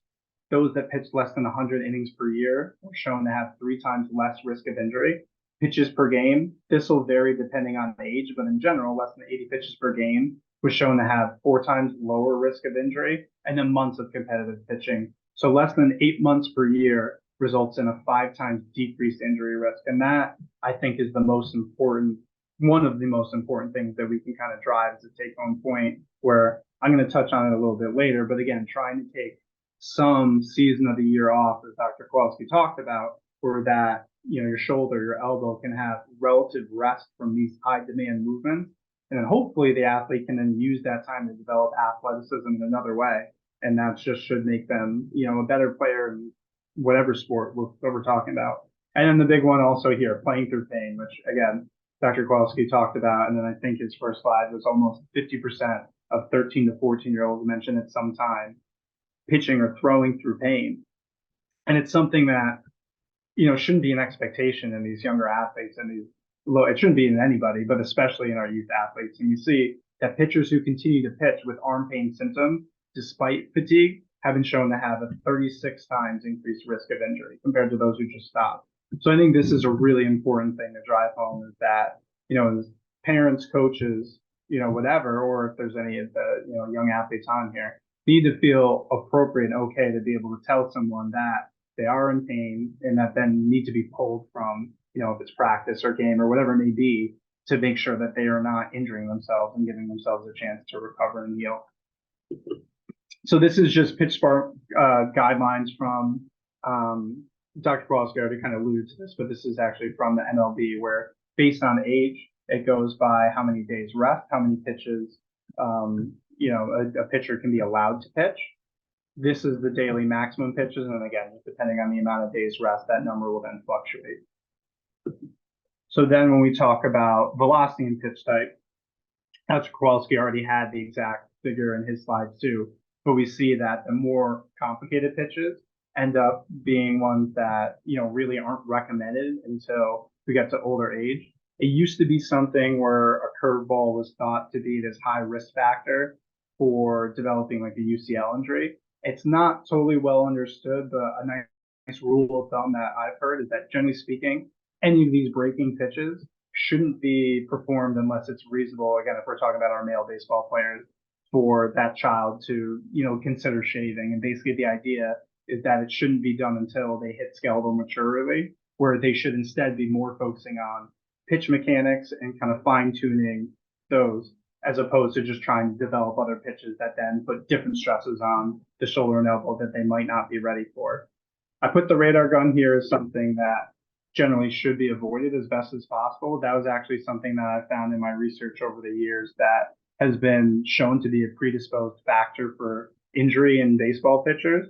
those that pitch less than 100 innings per year are shown to have 3 times less risk of injury. Pitches per game, this will vary depending on the age, but in general, less than 80 pitches per game was shown to have 4 times lower risk of injury, and then months of competitive pitching. So less than 8 months per year results in a 5 times decreased injury risk. And that, I think, is the most important, one of the most important things that we can kind of drive as a take home point, where I'm going to touch on it a little bit later. But again, trying to take some season of the year off, as Dr. Kowalski talked about, where that, your shoulder, your elbow can have relative rest from these high demand movements. And then hopefully the athlete can then use that time to develop athleticism in another way. And that just should make them, a better player in whatever sport we're talking about. And then the big one also here, playing through pain, which again, Dr. Kowalski talked about. And then I think his first slide was almost 50% of 13 to 14-year-olds mentioned at some time pitching or throwing through pain. And it's something that, shouldn't be an expectation in these younger athletes and it shouldn't be in anybody, but especially in our youth athletes. And you see that pitchers who continue to pitch with arm pain symptoms despite fatigue have been shown to have a 36 times increased risk of injury compared to those who just stop. So I think this is a really important thing to drive home is that, as parents, coaches, whatever, or if there's any of the, young athletes on here, need to feel appropriate and okay to be able to tell someone that they are in pain and that then need to be pulled from, if it's practice or game or whatever it may be, to make sure that they are not injuring themselves and giving themselves a chance to recover and heal. So this is just pitch spark guidelines from Dr. Kowalski already kind of alluded to this, but this is actually from the MLB where based on age, it goes by how many days rest, how many pitches, a pitcher can be allowed to pitch. This is the daily maximum pitches. And again, depending on the amount of days rest, that number will then fluctuate. So then when we talk about velocity and pitch type, Dr. Kowalski already had the exact figure in his slides too, but we see that the more complicated pitches end up being ones that, really aren't recommended until we get to older age. It used to be something where a curveball was thought to be this high risk factor for developing like a UCL injury. It's not totally well understood, but a nice rule of thumb that I've heard is that generally speaking, any of these breaking pitches shouldn't be performed unless it's reasonable. Again, if we're talking about our male baseball players, for that child to, consider shaving. And basically the idea is that it shouldn't be done until they hit skeletal maturity, where they should instead be more focusing on pitch mechanics and kind of fine tuning those, as opposed to just trying to develop other pitches that then put different stresses on the shoulder and elbow that they might not be ready for. I put the radar gun here as something that generally should be avoided as best as possible. That was actually something that I found in my research over the years that has been shown to be a predisposed factor for injury in baseball pitchers.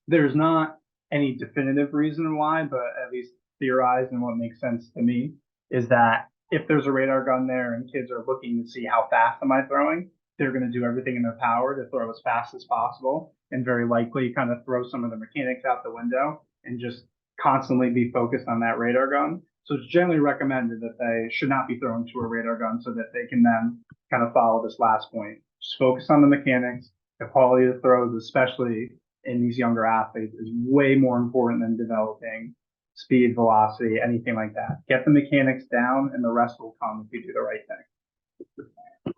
There's not any definitive reason why, but at least theorized and what makes sense to me is that if there's a radar gun there and kids are looking to see how fast am I throwing, they're going to do everything in their power to throw as fast as possible and very likely kind of throw some of the mechanics out the window and just constantly be focused on that radar gun. So it's generally recommended that they should not be thrown to a radar gun so that they can then kind of follow this last point. Just focus on the mechanics. The quality of the throws, especially in these younger athletes, is way more important than developing speed, velocity, anything like that. Get the mechanics down and the rest will come if you do the right thing.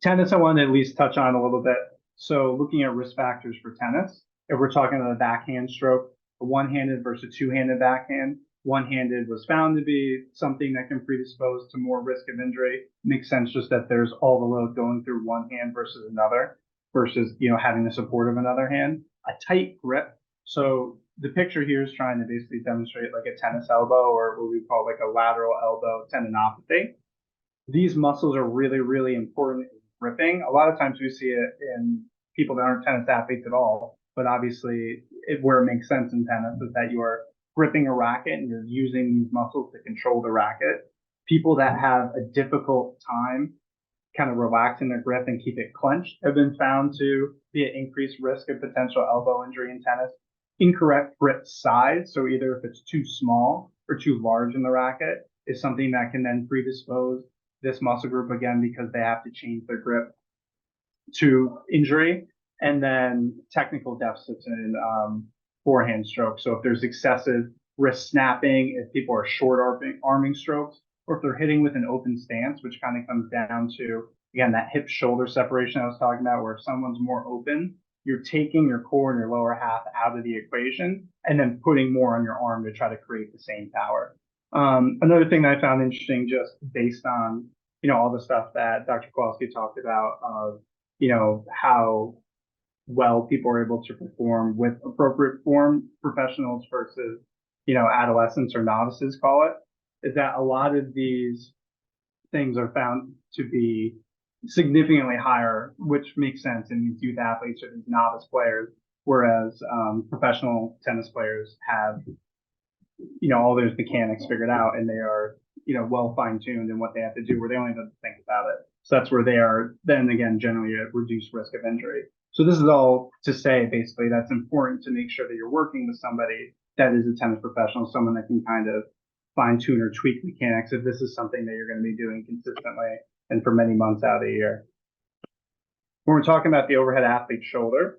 Tennis, I wanted to at least touch on a little bit. So looking at risk factors for tennis, if we're talking about a backhand stroke, a one-handed versus two-handed backhand, one-handed was found to be something that can predispose to more risk of injury. Makes sense just that there's all the load going through one hand versus another versus, having the support of another hand. A tight grip. So the picture here is trying to basically demonstrate like a tennis elbow or what we call like a lateral elbow tendinopathy. These muscles are really, really important in gripping. A lot of times we see it in people that aren't tennis athletes at all, but obviously where it makes sense in tennis is that you are gripping a racket and you're using these muscles to control the racket. People that have a difficult time kind of relaxing their grip and keep it clenched have been found to be at increased risk of potential elbow injury in tennis. Incorrect grip size, so either if it's too small or too large in the racket, is something that can then predispose this muscle group again because they have to change their grip to injury. And then technical deficits in forehand strokes. So if there's excessive wrist snapping, if people are short arming strokes, or if they're hitting with an open stance, which kind of comes down to, again, that hip shoulder separation I was talking about, where if someone's more open, you're taking your core and your lower half out of the equation and then putting more on your arm to try to create the same power. Another thing that I found interesting, just based on, all the stuff that Dr. Kowalski talked about of, how well people are able to perform with appropriate form professionals versus, adolescents or novices call it, is that a lot of these things are found to be significantly higher, which makes sense in these youth athletes or these novice players, whereas professional tennis players have, all those mechanics figured out and they are, well fine-tuned in what they have to do where they only have to think about it. So that's where they are then again, generally at reduced risk of injury. So this is all to say, basically, that's important to make sure that you're working with somebody that is a tennis professional, someone that can kind of fine tune or tweak mechanics if this is something that you're going to be doing consistently and for many months out of the year. When we're talking about the overhead athlete shoulder,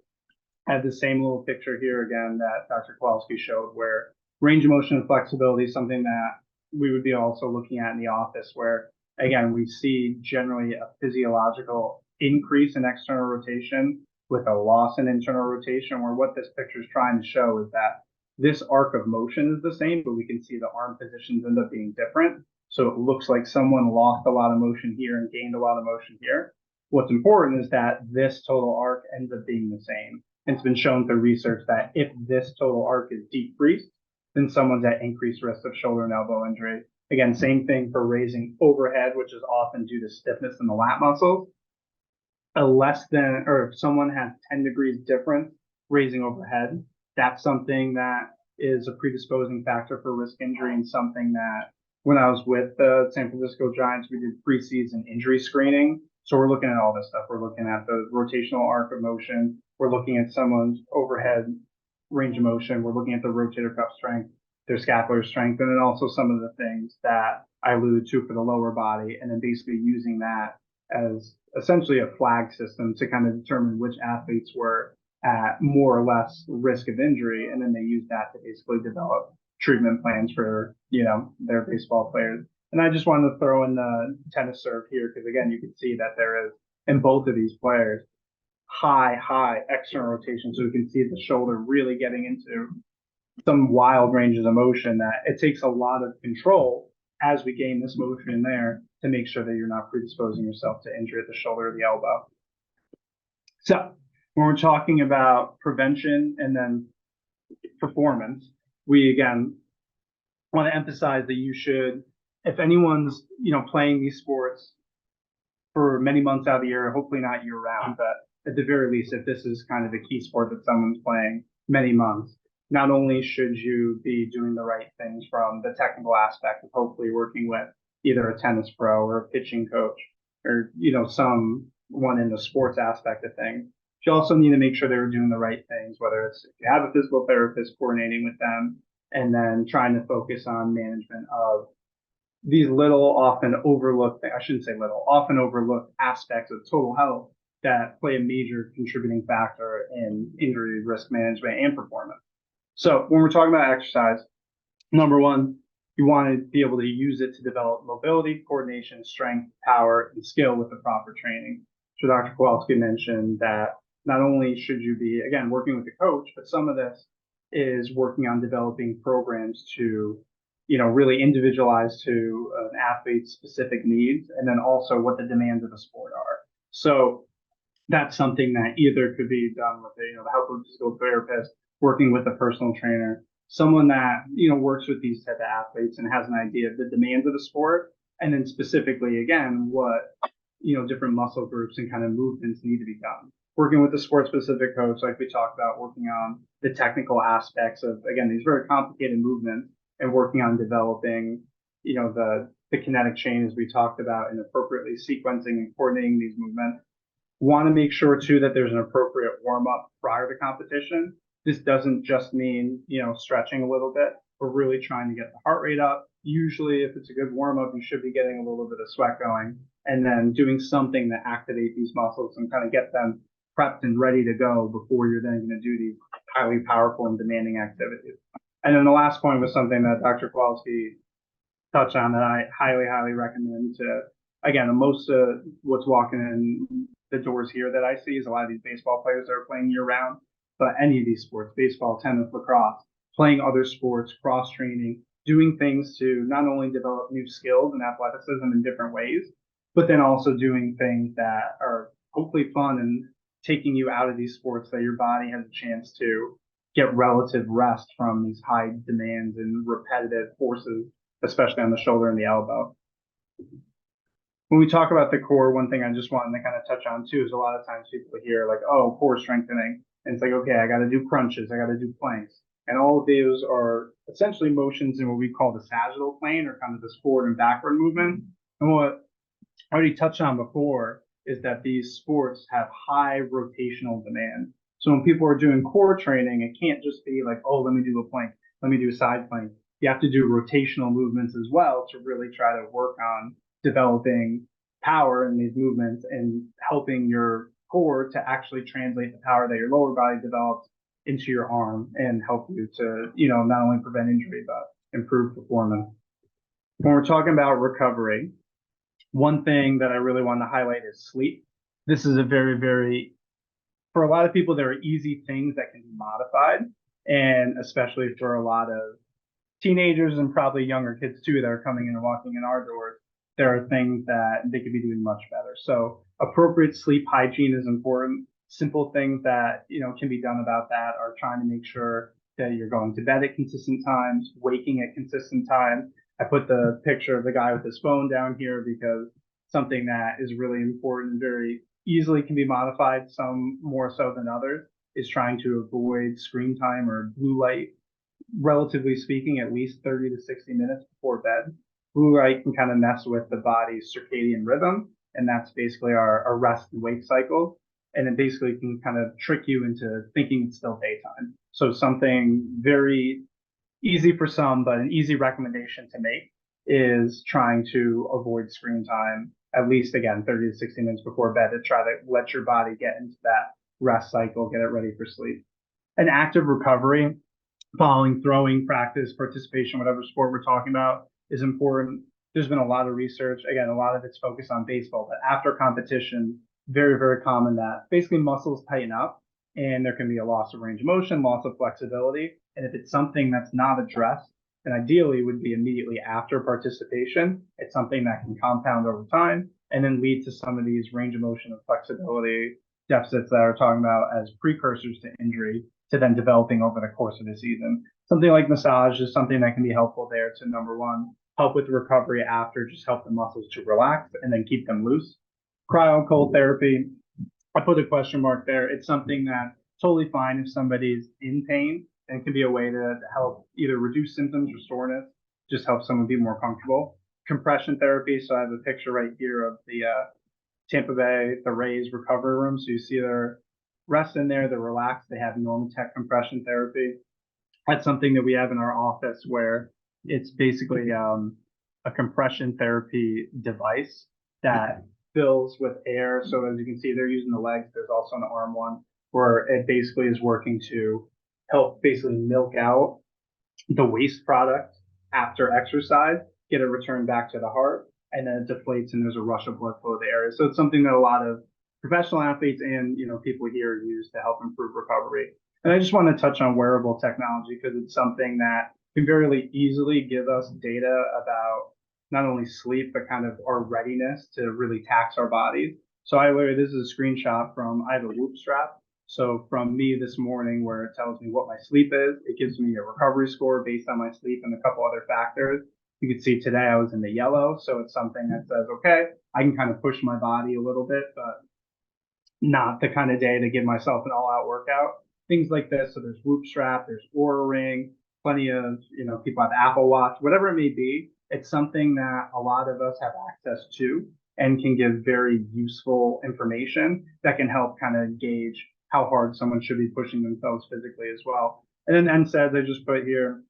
I have the same little picture here again that Dr. Kowalski showed where Range of motion and flexibility is something that we would be also looking at in the office where, again, we see generally a physiological increase in external rotation with a loss in internal rotation, where what this picture is trying to show is that this arc of motion is the same, but we can see the arm positions end up being different. So it looks like someone lost a lot of motion here and gained a lot of motion here. What's important is that this total arc ends up being the same. And it's been shown through research that if this total arc is decreased, then someone's at increased risk of shoulder and elbow injury. Again, same thing for raising overhead, which is often due to stiffness in the lat muscles. A less than, or if someone has 10 degrees difference raising overhead, that's something that is a predisposing factor for risk injury, and something that when I was with the San Francisco Giants, we did preseason injury screening. So we're looking at all this stuff. We're looking at the rotational arc of motion. We're looking at someone's overhead range of motion. We're looking at the rotator cuff strength, their scapular strength, and then also some of the things that I alluded to for the lower body, and then basically using that as essentially a flag system to kind of determine which athletes were at more or less risk of injury, and then they use that to basically develop treatment plans for their baseball players. And I just wanted to throw in the tennis serve here because again, you can see that there is in both of these players high external rotation. So we can see the shoulder really getting into some wild ranges of motion that it takes a lot of control as we gain this motion in there to make sure that you're not predisposing yourself to injury at the shoulder or the elbow. So when we're talking about prevention and then performance, we again want to emphasize that you should, if anyone's playing these sports for many months out of the year, hopefully not year round, but at the very least, if this is kind of a key sport that someone's playing many months, not only should you be doing the right things from the technical aspect of hopefully working with either a tennis pro or a pitching coach or someone in the sports aspect of things, you also need to make sure they're doing the right things, whether it's if you have a physical therapist coordinating with them, and then trying to focus on management of these little often overlooked, I shouldn't say little, often overlooked aspects of total health that play a major contributing factor in injury risk management and performance. So when we're talking about exercise, number one, you want to be able to use it to develop mobility, coordination, strength, power, and skill with the proper training. So Dr. Kowalski mentioned that not only should you be, again, working with the coach, but some of this is working on developing programs to, really individualize to an athlete's specific needs, and then also what the demands of the sport are. So that's something that either could be done with the help of a physical therapist, working with a personal trainer, someone that works with these type of athletes and has an idea of the demands of the sport, and then specifically again what different muscle groups and kind of movements need to be done. Working with the sport specific coach, like we talked about, working on the technical aspects of again these very complicated movements, and working on developing the kinetic chain as we talked about, and appropriately sequencing and coordinating these movements. Want to make sure too that there's an appropriate warm up prior to competition. This doesn't just mean stretching a little bit. We're really trying to get the heart rate up. Usually, if it's a good warm up, you should be getting a little bit of sweat going, and then doing something to activate these muscles and kind of get them prepped and ready to go before you're then going to do these highly powerful and demanding activities. And then the last point was something that Dr. Kowalski touched on that I highly recommend to, again, most of what's walking in the doors here that I see is a lot of these baseball players that are playing year round, but any of these sports, baseball, tennis, lacrosse, playing other sports, cross training, doing things to not only develop new skills and athleticism in different ways, but then also doing things that are hopefully fun and taking you out of these sports that your body has a chance to get relative rest from these high demands and repetitive forces, especially on the shoulder and the elbow. When we talk about the core, one thing I just wanted to kind of touch on too is a lot of times people hear like, oh, core strengthening. And it's like, okay, I got to do crunches, I got to do planks. And all of those are essentially motions in what we call the sagittal plane, or kind of this forward and backward movement. And what I already touched on before is that these sports have high rotational demand. So when people are doing core training, it can't just be like, oh, let me do a plank, let me do a side plank. You have to do rotational movements as well to really try to work on developing power in these movements and helping your core to actually translate the power that your lower body develops into your arm and help you to, not only prevent injury, but improve performance. When we're talking about recovery, one thing that I really want to highlight is sleep. This is a very, very, for a lot of people, there are easy things that can be modified. And especially for a lot of teenagers and probably younger kids too that are coming in and walking in our doors, there are things that they could be doing much better. So appropriate sleep hygiene is important. Simple things that can be done about that are trying to make sure that you're going to bed at consistent times, waking at consistent times. I put the picture of the guy with his phone down here because something that is really important, very easily can be modified, some more so than others, is trying to avoid screen time or blue light, relatively speaking, at least 30 to 60 minutes before bed. Blue light can kind of mess with the body's circadian rhythm, and that's basically our rest and wake cycle. And it basically can kind of trick you into thinking it's still daytime. So something very easy for some, but an easy recommendation to make is trying to avoid screen time, at least again, 30 to 60 minutes before bed, to try to let your body get into that rest cycle, get it ready for sleep. An active recovery following throwing practice, participation, whatever sport we're talking about, is important. There's been a lot of research. Again, a lot of it's focused on baseball, but after competition, very, very common that basically muscles tighten up and there can be a loss of range of motion, loss of flexibility. And if it's something that's not addressed, and ideally would be immediately after participation, it's something that can compound over time and then lead to some of these range of motion and flexibility deficits that are talking about as precursors to injury to then developing over the course of the season. Something like massage is something that can be helpful there to, number one, help with the recovery after, just help the muscles to relax and then keep them loose. Cryo cold therapy, I put a question mark there. It's something that totally fine if somebody's in pain, and it can be a way to help either reduce symptoms or soreness, just help someone be more comfortable. Compression therapy, so I have a picture right here of the Tampa Bay, the Rays recovery room. So you see their rest in there, they're relaxed, they have Normatec compression therapy. That's something that we have in our office where it's basically a compression therapy device that fills with air. So as you can see, they're using the legs. There's also an arm one where it basically is working to help basically milk out the waste product after exercise, get it returned back to the heart, and then it deflates and there's a rush of blood flow to the area. So it's something that a lot of professional athletes and people here use to help improve recovery. And I just want to touch on wearable technology because it's something that can very easily give us data about not only sleep, but kind of our readiness to really tax our bodies. So this is a screenshot I have a Whoop strap. So from me this morning where it tells me what my sleep is, it gives me a recovery score based on my sleep and a couple other factors. You can see today I was in the yellow. So it's something that says, okay, I can kind of push my body a little bit, but not the kind of day to give myself an all out workout. Things like this. So there's Whoop strap, there's Oura ring, plenty of, people have Apple Watch, whatever it may be. It's something that a lot of us have access to and can give very useful information that can help kind of gauge how hard someone should be pushing themselves physically as well. And then NSAIDs I just put here.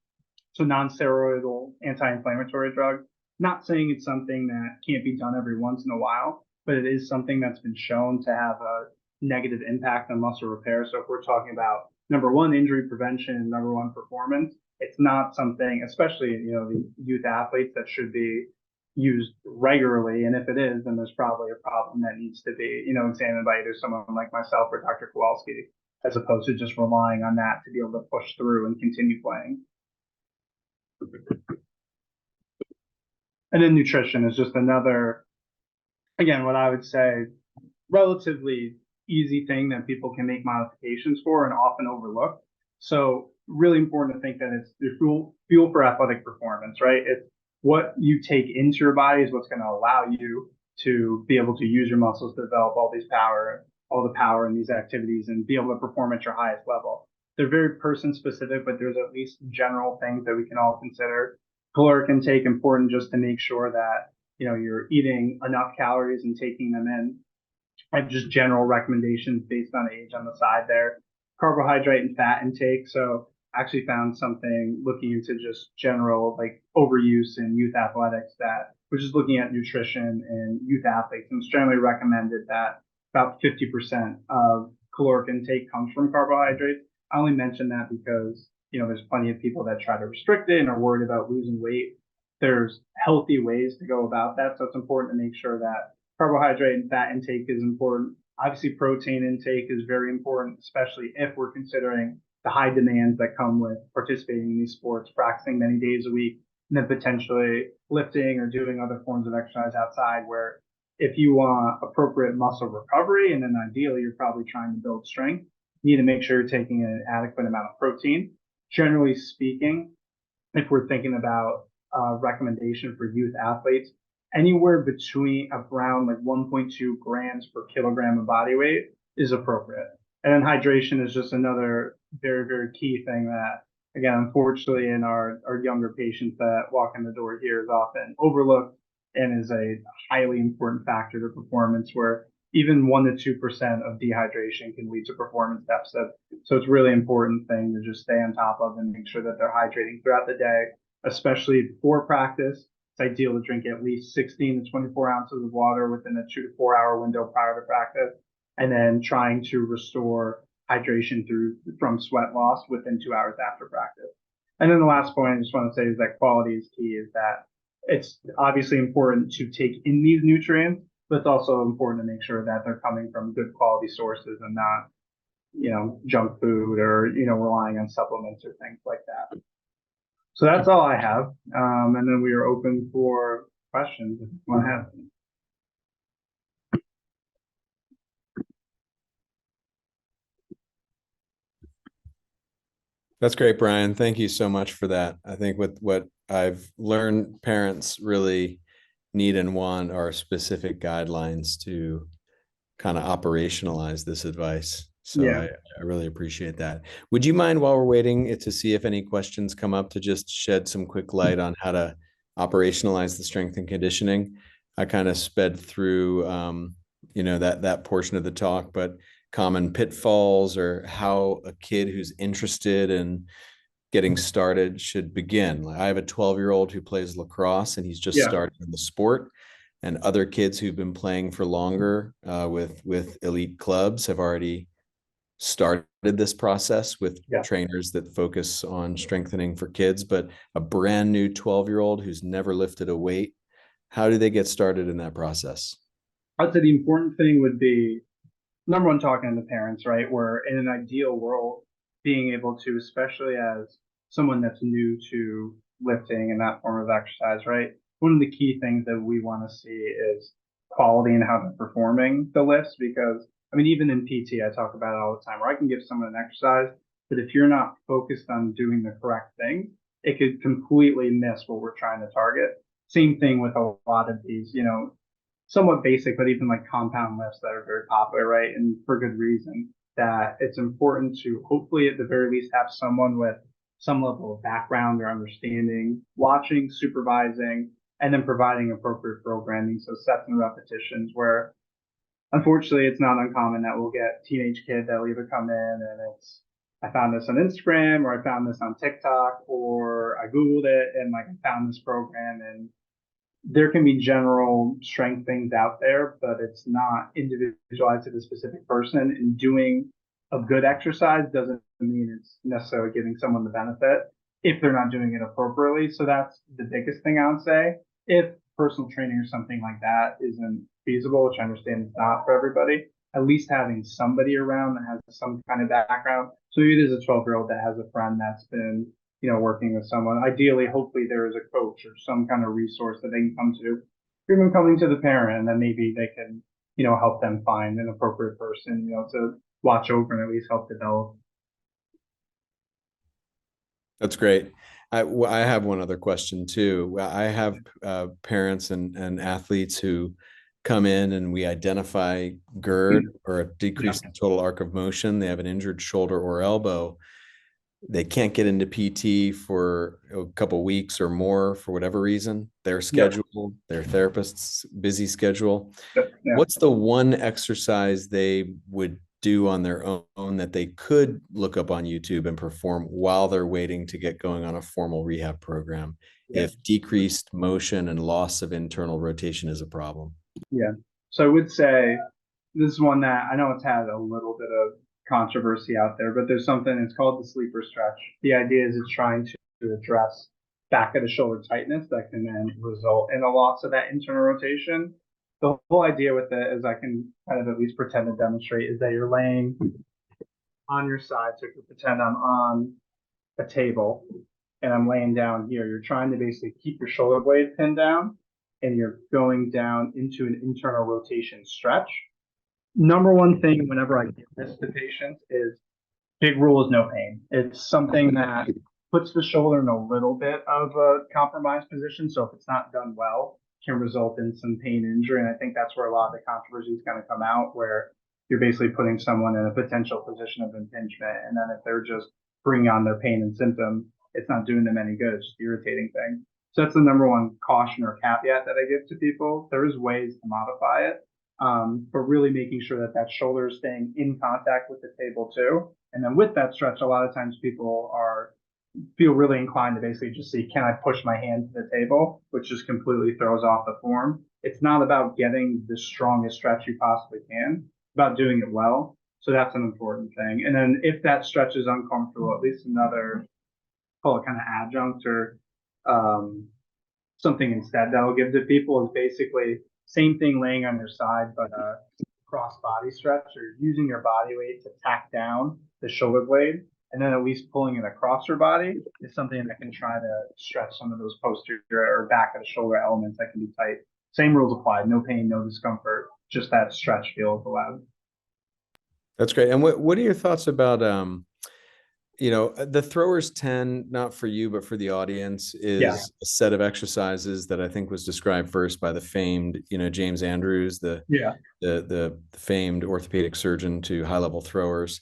So non-steroidal anti-inflammatory drug. Not saying it's something that can't be done every once in a while, but it is something that's been shown to have a negative impact on muscle repair. So if we're talking about number one, injury prevention, and number one, performance, it's not something, especially, the youth athletes, that should be used regularly. And if it is, then there's probably a problem that needs to be, examined by either someone like myself or Dr. Kowalski, as opposed to just relying on that to be able to push through and continue playing. And then nutrition is just another, again, what I would say, relatively easy thing that people can make modifications for and often overlook. So really important to think that it's your fuel for athletic performance, right? It's what you take into your body is what's going to allow you to be able to use your muscles to develop all the power in these activities and be able to perform at your highest level. They're very person specific, but there's at least general things that we can all consider. Caloric intake important just to make sure that you're eating enough calories and taking them in. I have just general recommendations based on age on the side there. Carbohydrate and fat intake. So I actually found something looking into just general like overuse in youth athletics that we're just looking at nutrition in youth athletes. And it's generally recommended that about 50% of caloric intake comes from carbohydrates. I only mention that because, there's plenty of people that try to restrict it and are worried about losing weight. There's healthy ways to go about that. So it's important to make sure that carbohydrate and fat intake is important. Obviously, protein intake is very important, especially if we're considering the high demands that come with participating in these sports, practicing many days a week, and then potentially lifting or doing other forms of exercise outside where if you want appropriate muscle recovery, and then ideally you're probably trying to build strength, you need to make sure you're taking an adequate amount of protein. Generally speaking, if we're thinking about recommendation for youth athletes, anywhere between around like 1.2 grams per kilogram of body weight is appropriate. And then hydration is just another very, very key thing that, again, unfortunately, in our younger patients that walk in the door here is often overlooked and is a highly important factor to performance where even 1 to 2% of dehydration can lead to performance deficit. So it's really important thing to just stay on top of and make sure that they're hydrating throughout the day, especially before practice. It's ideal to drink at least 16 to 24 ounces of water within a 2 to 4 hour window prior to practice, and then trying to restore hydration from sweat loss within 2 hours after practice. And then the last point I just want to say is that quality is key, is that it's obviously important to take in these nutrients, but it's also important to make sure that they're coming from good quality sources and not, junk food or, relying on supplements or things like that. So that's all I have. And then we are open for questions if you want to have them. That's great, Brian. Thank you so much for that. I think with what I've learned, parents really need and want are specific guidelines to kind of operationalize this advice. So Yeah. I really appreciate that. Would you mind, while we're waiting to see if any questions come up, to just shed some quick light on how to operationalize the strength and conditioning? I kind of sped through, that portion of the talk, but common pitfalls or how a kid who's interested in getting started should begin. Like I have a 12-year-old who plays lacrosse and he's just Yeah. started in the sport, and other kids who've been playing for longer with elite clubs have already started this process with Yeah. trainers that focus on strengthening for kids. But a brand new 12-year-old who's never lifted a weight, how do they get started in that process? I'd say the important thing would be, number one, talking to the parents, right? Where in an ideal world, being able to, especially as someone that's new to lifting and that form of exercise, right? One of the key things that we want to see is quality and how they're performing the lifts. Because, I mean, even in PT, I talk about it all the time, where I can give someone an exercise, but if you're not focused on doing the correct thing, it could completely miss what we're trying to target. Same thing with a lot of these, somewhat basic, but even like compound lifts that are very popular, right? And for good reason, that it's important to hopefully at the very least have someone with some level of background or understanding, watching, supervising, and then providing appropriate programming. So sets and repetitions where unfortunately it's not uncommon that we'll get teenage kids that will either come in and it's, I found this on Instagram or I found this on TikTok or I Googled it and like I found this program, and there can be general strength things out there, but it's not individualized to the specific person. And doing a good exercise doesn't mean it's necessarily giving someone the benefit if they're not doing it appropriately. So that's the biggest thing I would say. If personal training or something like that isn't feasible, which I understand is not for everybody, at least having somebody around that has some kind of background. So maybe there's a 12-year-old that has a friend that's been working with someone. Ideally, hopefully there is a coach or some kind of resource that they can come to, or even coming to the parent, and then maybe they can, help them find an appropriate person, to watch over and at least help develop. That's great. I have one other question too. I have parents and athletes who come in and we identify GERD or a decrease in total arc of motion. They have an injured shoulder or elbow. They can't get into PT for a couple weeks or more for whatever reason, their schedule, their therapist's busy schedule. What's the one exercise they would do on their own that they could look up on YouTube and perform while they're waiting to get going on a formal rehab program if decreased motion and loss of internal rotation is a problem? Yeah. So I would say this is one that I know it's had a little bit of controversy out there, but there's something, it's called the sleeper stretch. The idea is it's trying to address back of the shoulder tightness that can then result in a loss of that internal rotation. The whole idea with it, as I can kind of at least pretend to demonstrate, is that you're laying on your side. So if you pretend I'm on a table and I'm laying down here, you're trying to basically keep your shoulder blade pinned down and you're going down into an internal rotation stretch. Number one thing whenever I give this to patients is big rule is no pain. It's something that puts the shoulder in a little bit of a compromised position. So if it's not done well, can result in some pain injury. And I think that's where a lot of the controversy is going to come out, where you're basically putting someone in a potential position of impingement. And then if they're just bringing on their pain and symptoms, it's not doing them any good. It's just irritating things. So that's the number one caution or caveat that I give to people. There is ways to modify it, but really making sure that that shoulder is staying in contact with the table too. And then with that stretch, a lot of times people feel really inclined to basically just see, can I push my hand to the table, which just completely throws off the form. It's not about getting the strongest stretch you possibly can, it's about doing it well. So that's an important thing. And then if that stretch is uncomfortable, at least another, call it kind of adjunct or something instead that I'll give to people is basically same thing laying on your side, but cross body stretch or using your body weight to tack down the shoulder blade. And then at least pulling it across your body is something that can try to stretch some of those posterior or back of the shoulder elements that can be tight. Same rules apply, no pain, no discomfort, just that stretch feels allowed. That's great. And what are your thoughts about the throwers 10, not for you, but for the audience, is a set of exercises that I think was described first by the famed, James Andrews, the famed orthopedic surgeon to high-level throwers.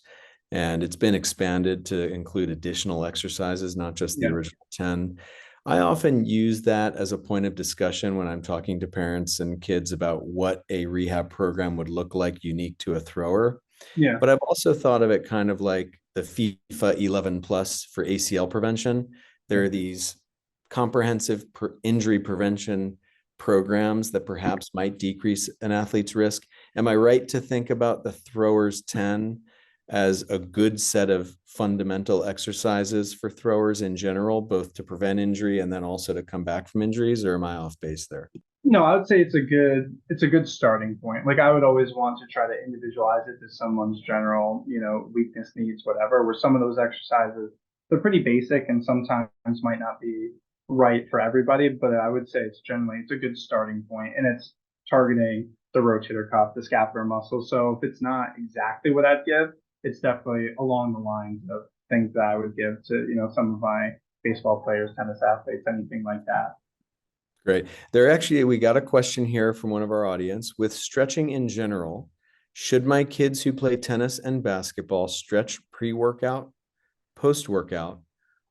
And it's been expanded to include additional exercises, not just the original 10. I often use that as a point of discussion when I'm talking to parents and kids about what a rehab program would look like unique to a thrower. Yeah. But I've also thought of it kind of like the FIFA 11 plus for ACL prevention. There are these comprehensive injury prevention programs that perhaps might decrease an athlete's risk. Am I right to think about the throwers 10 as a good set of fundamental exercises for throwers in general, both to prevent injury and then also to come back from injuries, or am I off base there? No, I would say it's a good starting point. Like I would always want to try to individualize it to someone's general, weakness, needs, whatever, where some of those exercises, they're pretty basic and sometimes might not be right for everybody, but I would say it's a good starting point and it's targeting the rotator cuff, the scapular muscle. So if it's not exactly what I'd give, it's definitely along the lines of things that I would give to, some of my baseball players, tennis athletes, anything like that. Great. We got a question here from one of our audience. With stretching in general, should my kids who play tennis and basketball stretch pre-workout, post-workout,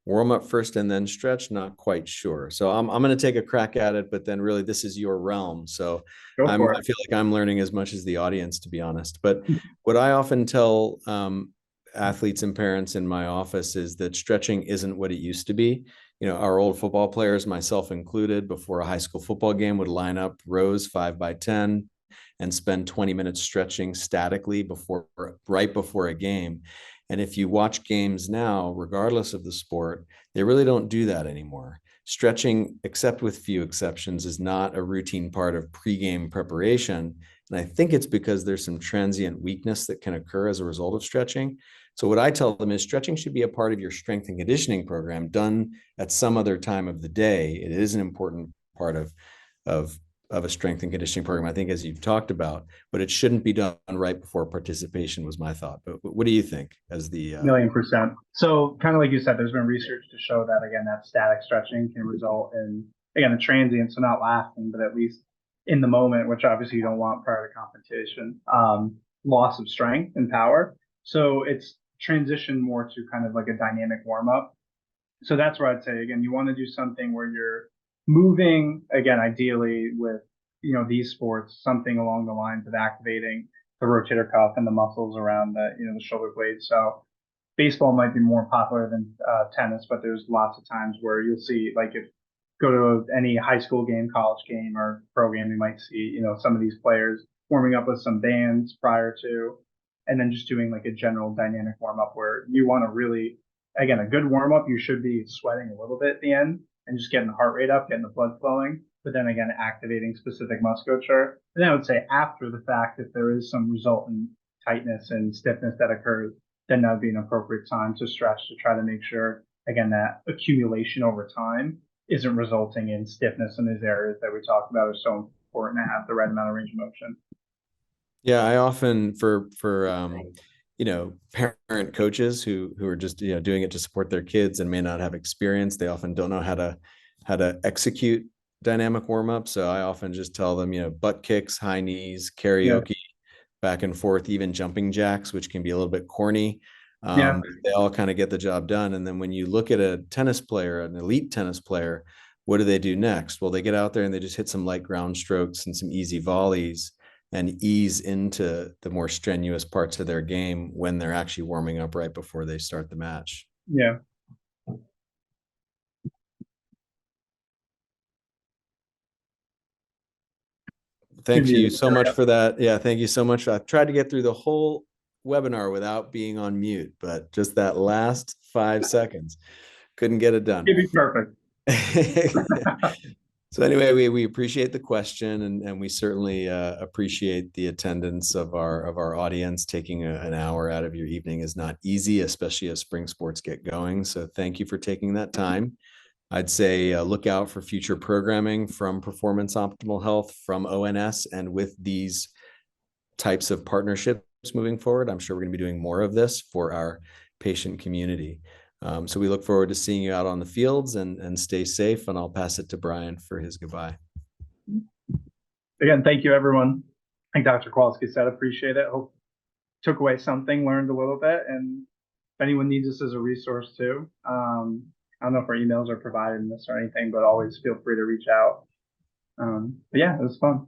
warm up first and then stretch? Not quite sure. So I'm going to take a crack at it, but then really this is your realm. So I feel like I'm learning as much as the audience, to be honest. But what I often tell athletes and parents in my office is that stretching isn't what it used to be. Our old football players, myself included, before a high school football game would line up rows 5 by 10 and spend 20 minutes stretching statically right before a game. And if you watch games now, regardless of the sport, they really don't do that anymore. Stretching, except with few exceptions, is not a routine part of pregame preparation. And I think it's because there's some transient weakness that can occur as a result of stretching. So what I tell them is stretching should be a part of your strength and conditioning program done at some other time of the day. It is an important part of a strength and conditioning program, I think, as you've talked about, but it shouldn't be done right before participation was my thought. But what do you think as the 1,000,000%. So kind of like you said, there's been research to show that, again, that static stretching can result in, again, a transient, so not lasting, but at least in the moment, which obviously you don't want prior to competition, loss of strength and power. So it's transitioned more to kind of like a dynamic warm up. So that's where I'd say, again, you want to do something where you're moving, again, ideally with, these sports, something along the lines of activating the rotator cuff and the muscles around the shoulder blade. So baseball might be more popular than tennis, but there's lots of times where you'll see, like if go to any high school game, college game, or pro game, you might see, some of these players warming up with some bands prior to, and then just doing like a general dynamic warm up where you want to really, again, a good warm up, you should be sweating a little bit at the end and just getting the heart rate up, getting the blood flowing, but then again, activating specific musculature. And then I would say after the fact, if there is some resultant tightness and stiffness that occurs, then that would be an appropriate time to stretch to try to make sure, again, that accumulation over time isn't resulting in stiffness in these areas that we talked about are so important to have the right amount of range of motion. Yeah, I often parent coaches who are just doing it to support their kids and may not have experience. They often don't know how to execute dynamic warm up. So I often just tell them, butt kicks, high knees, karaoke, back and forth, even jumping jacks, which can be a little bit corny. They all kind of get the job done. And then when you look at a tennis player, an elite tennis player, what do they do next? Well, they get out there and they just hit some light ground strokes and some easy volleys and ease into the more strenuous parts of their game when they're actually warming up right before they start the match. Yeah. Thank you so much for that. Yeah, thank you so much. I tried to get through the whole webinar without being on mute, but just that last 5 seconds, couldn't get it done. It'd be perfect. So anyway, we appreciate the question, and we certainly appreciate the attendance of our audience. Taking an hour out of your evening is not easy, especially as spring sports get going. So thank you for taking that time. I'd say look out for future programming from Performance Optimal Health, from ONS, and with these types of partnerships moving forward. I'm sure we're going to be doing more of this for our patient community. So we look forward to seeing you out on the fields, and stay safe. And I'll pass it to Brian for his goodbye. Again, thank you, everyone. Like Dr. Kowalski said, appreciate it. Hope took away something, learned a little bit. And if anyone needs us as a resource too, I don't know if our emails are provided in this or anything, but always feel free to reach out. But yeah, it was fun.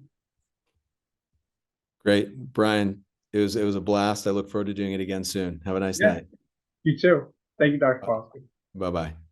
Great, Brian. It was a blast. I look forward to doing it again soon. Have a nice night. You too. Thank you, Dr. Kowalski. Bye-bye.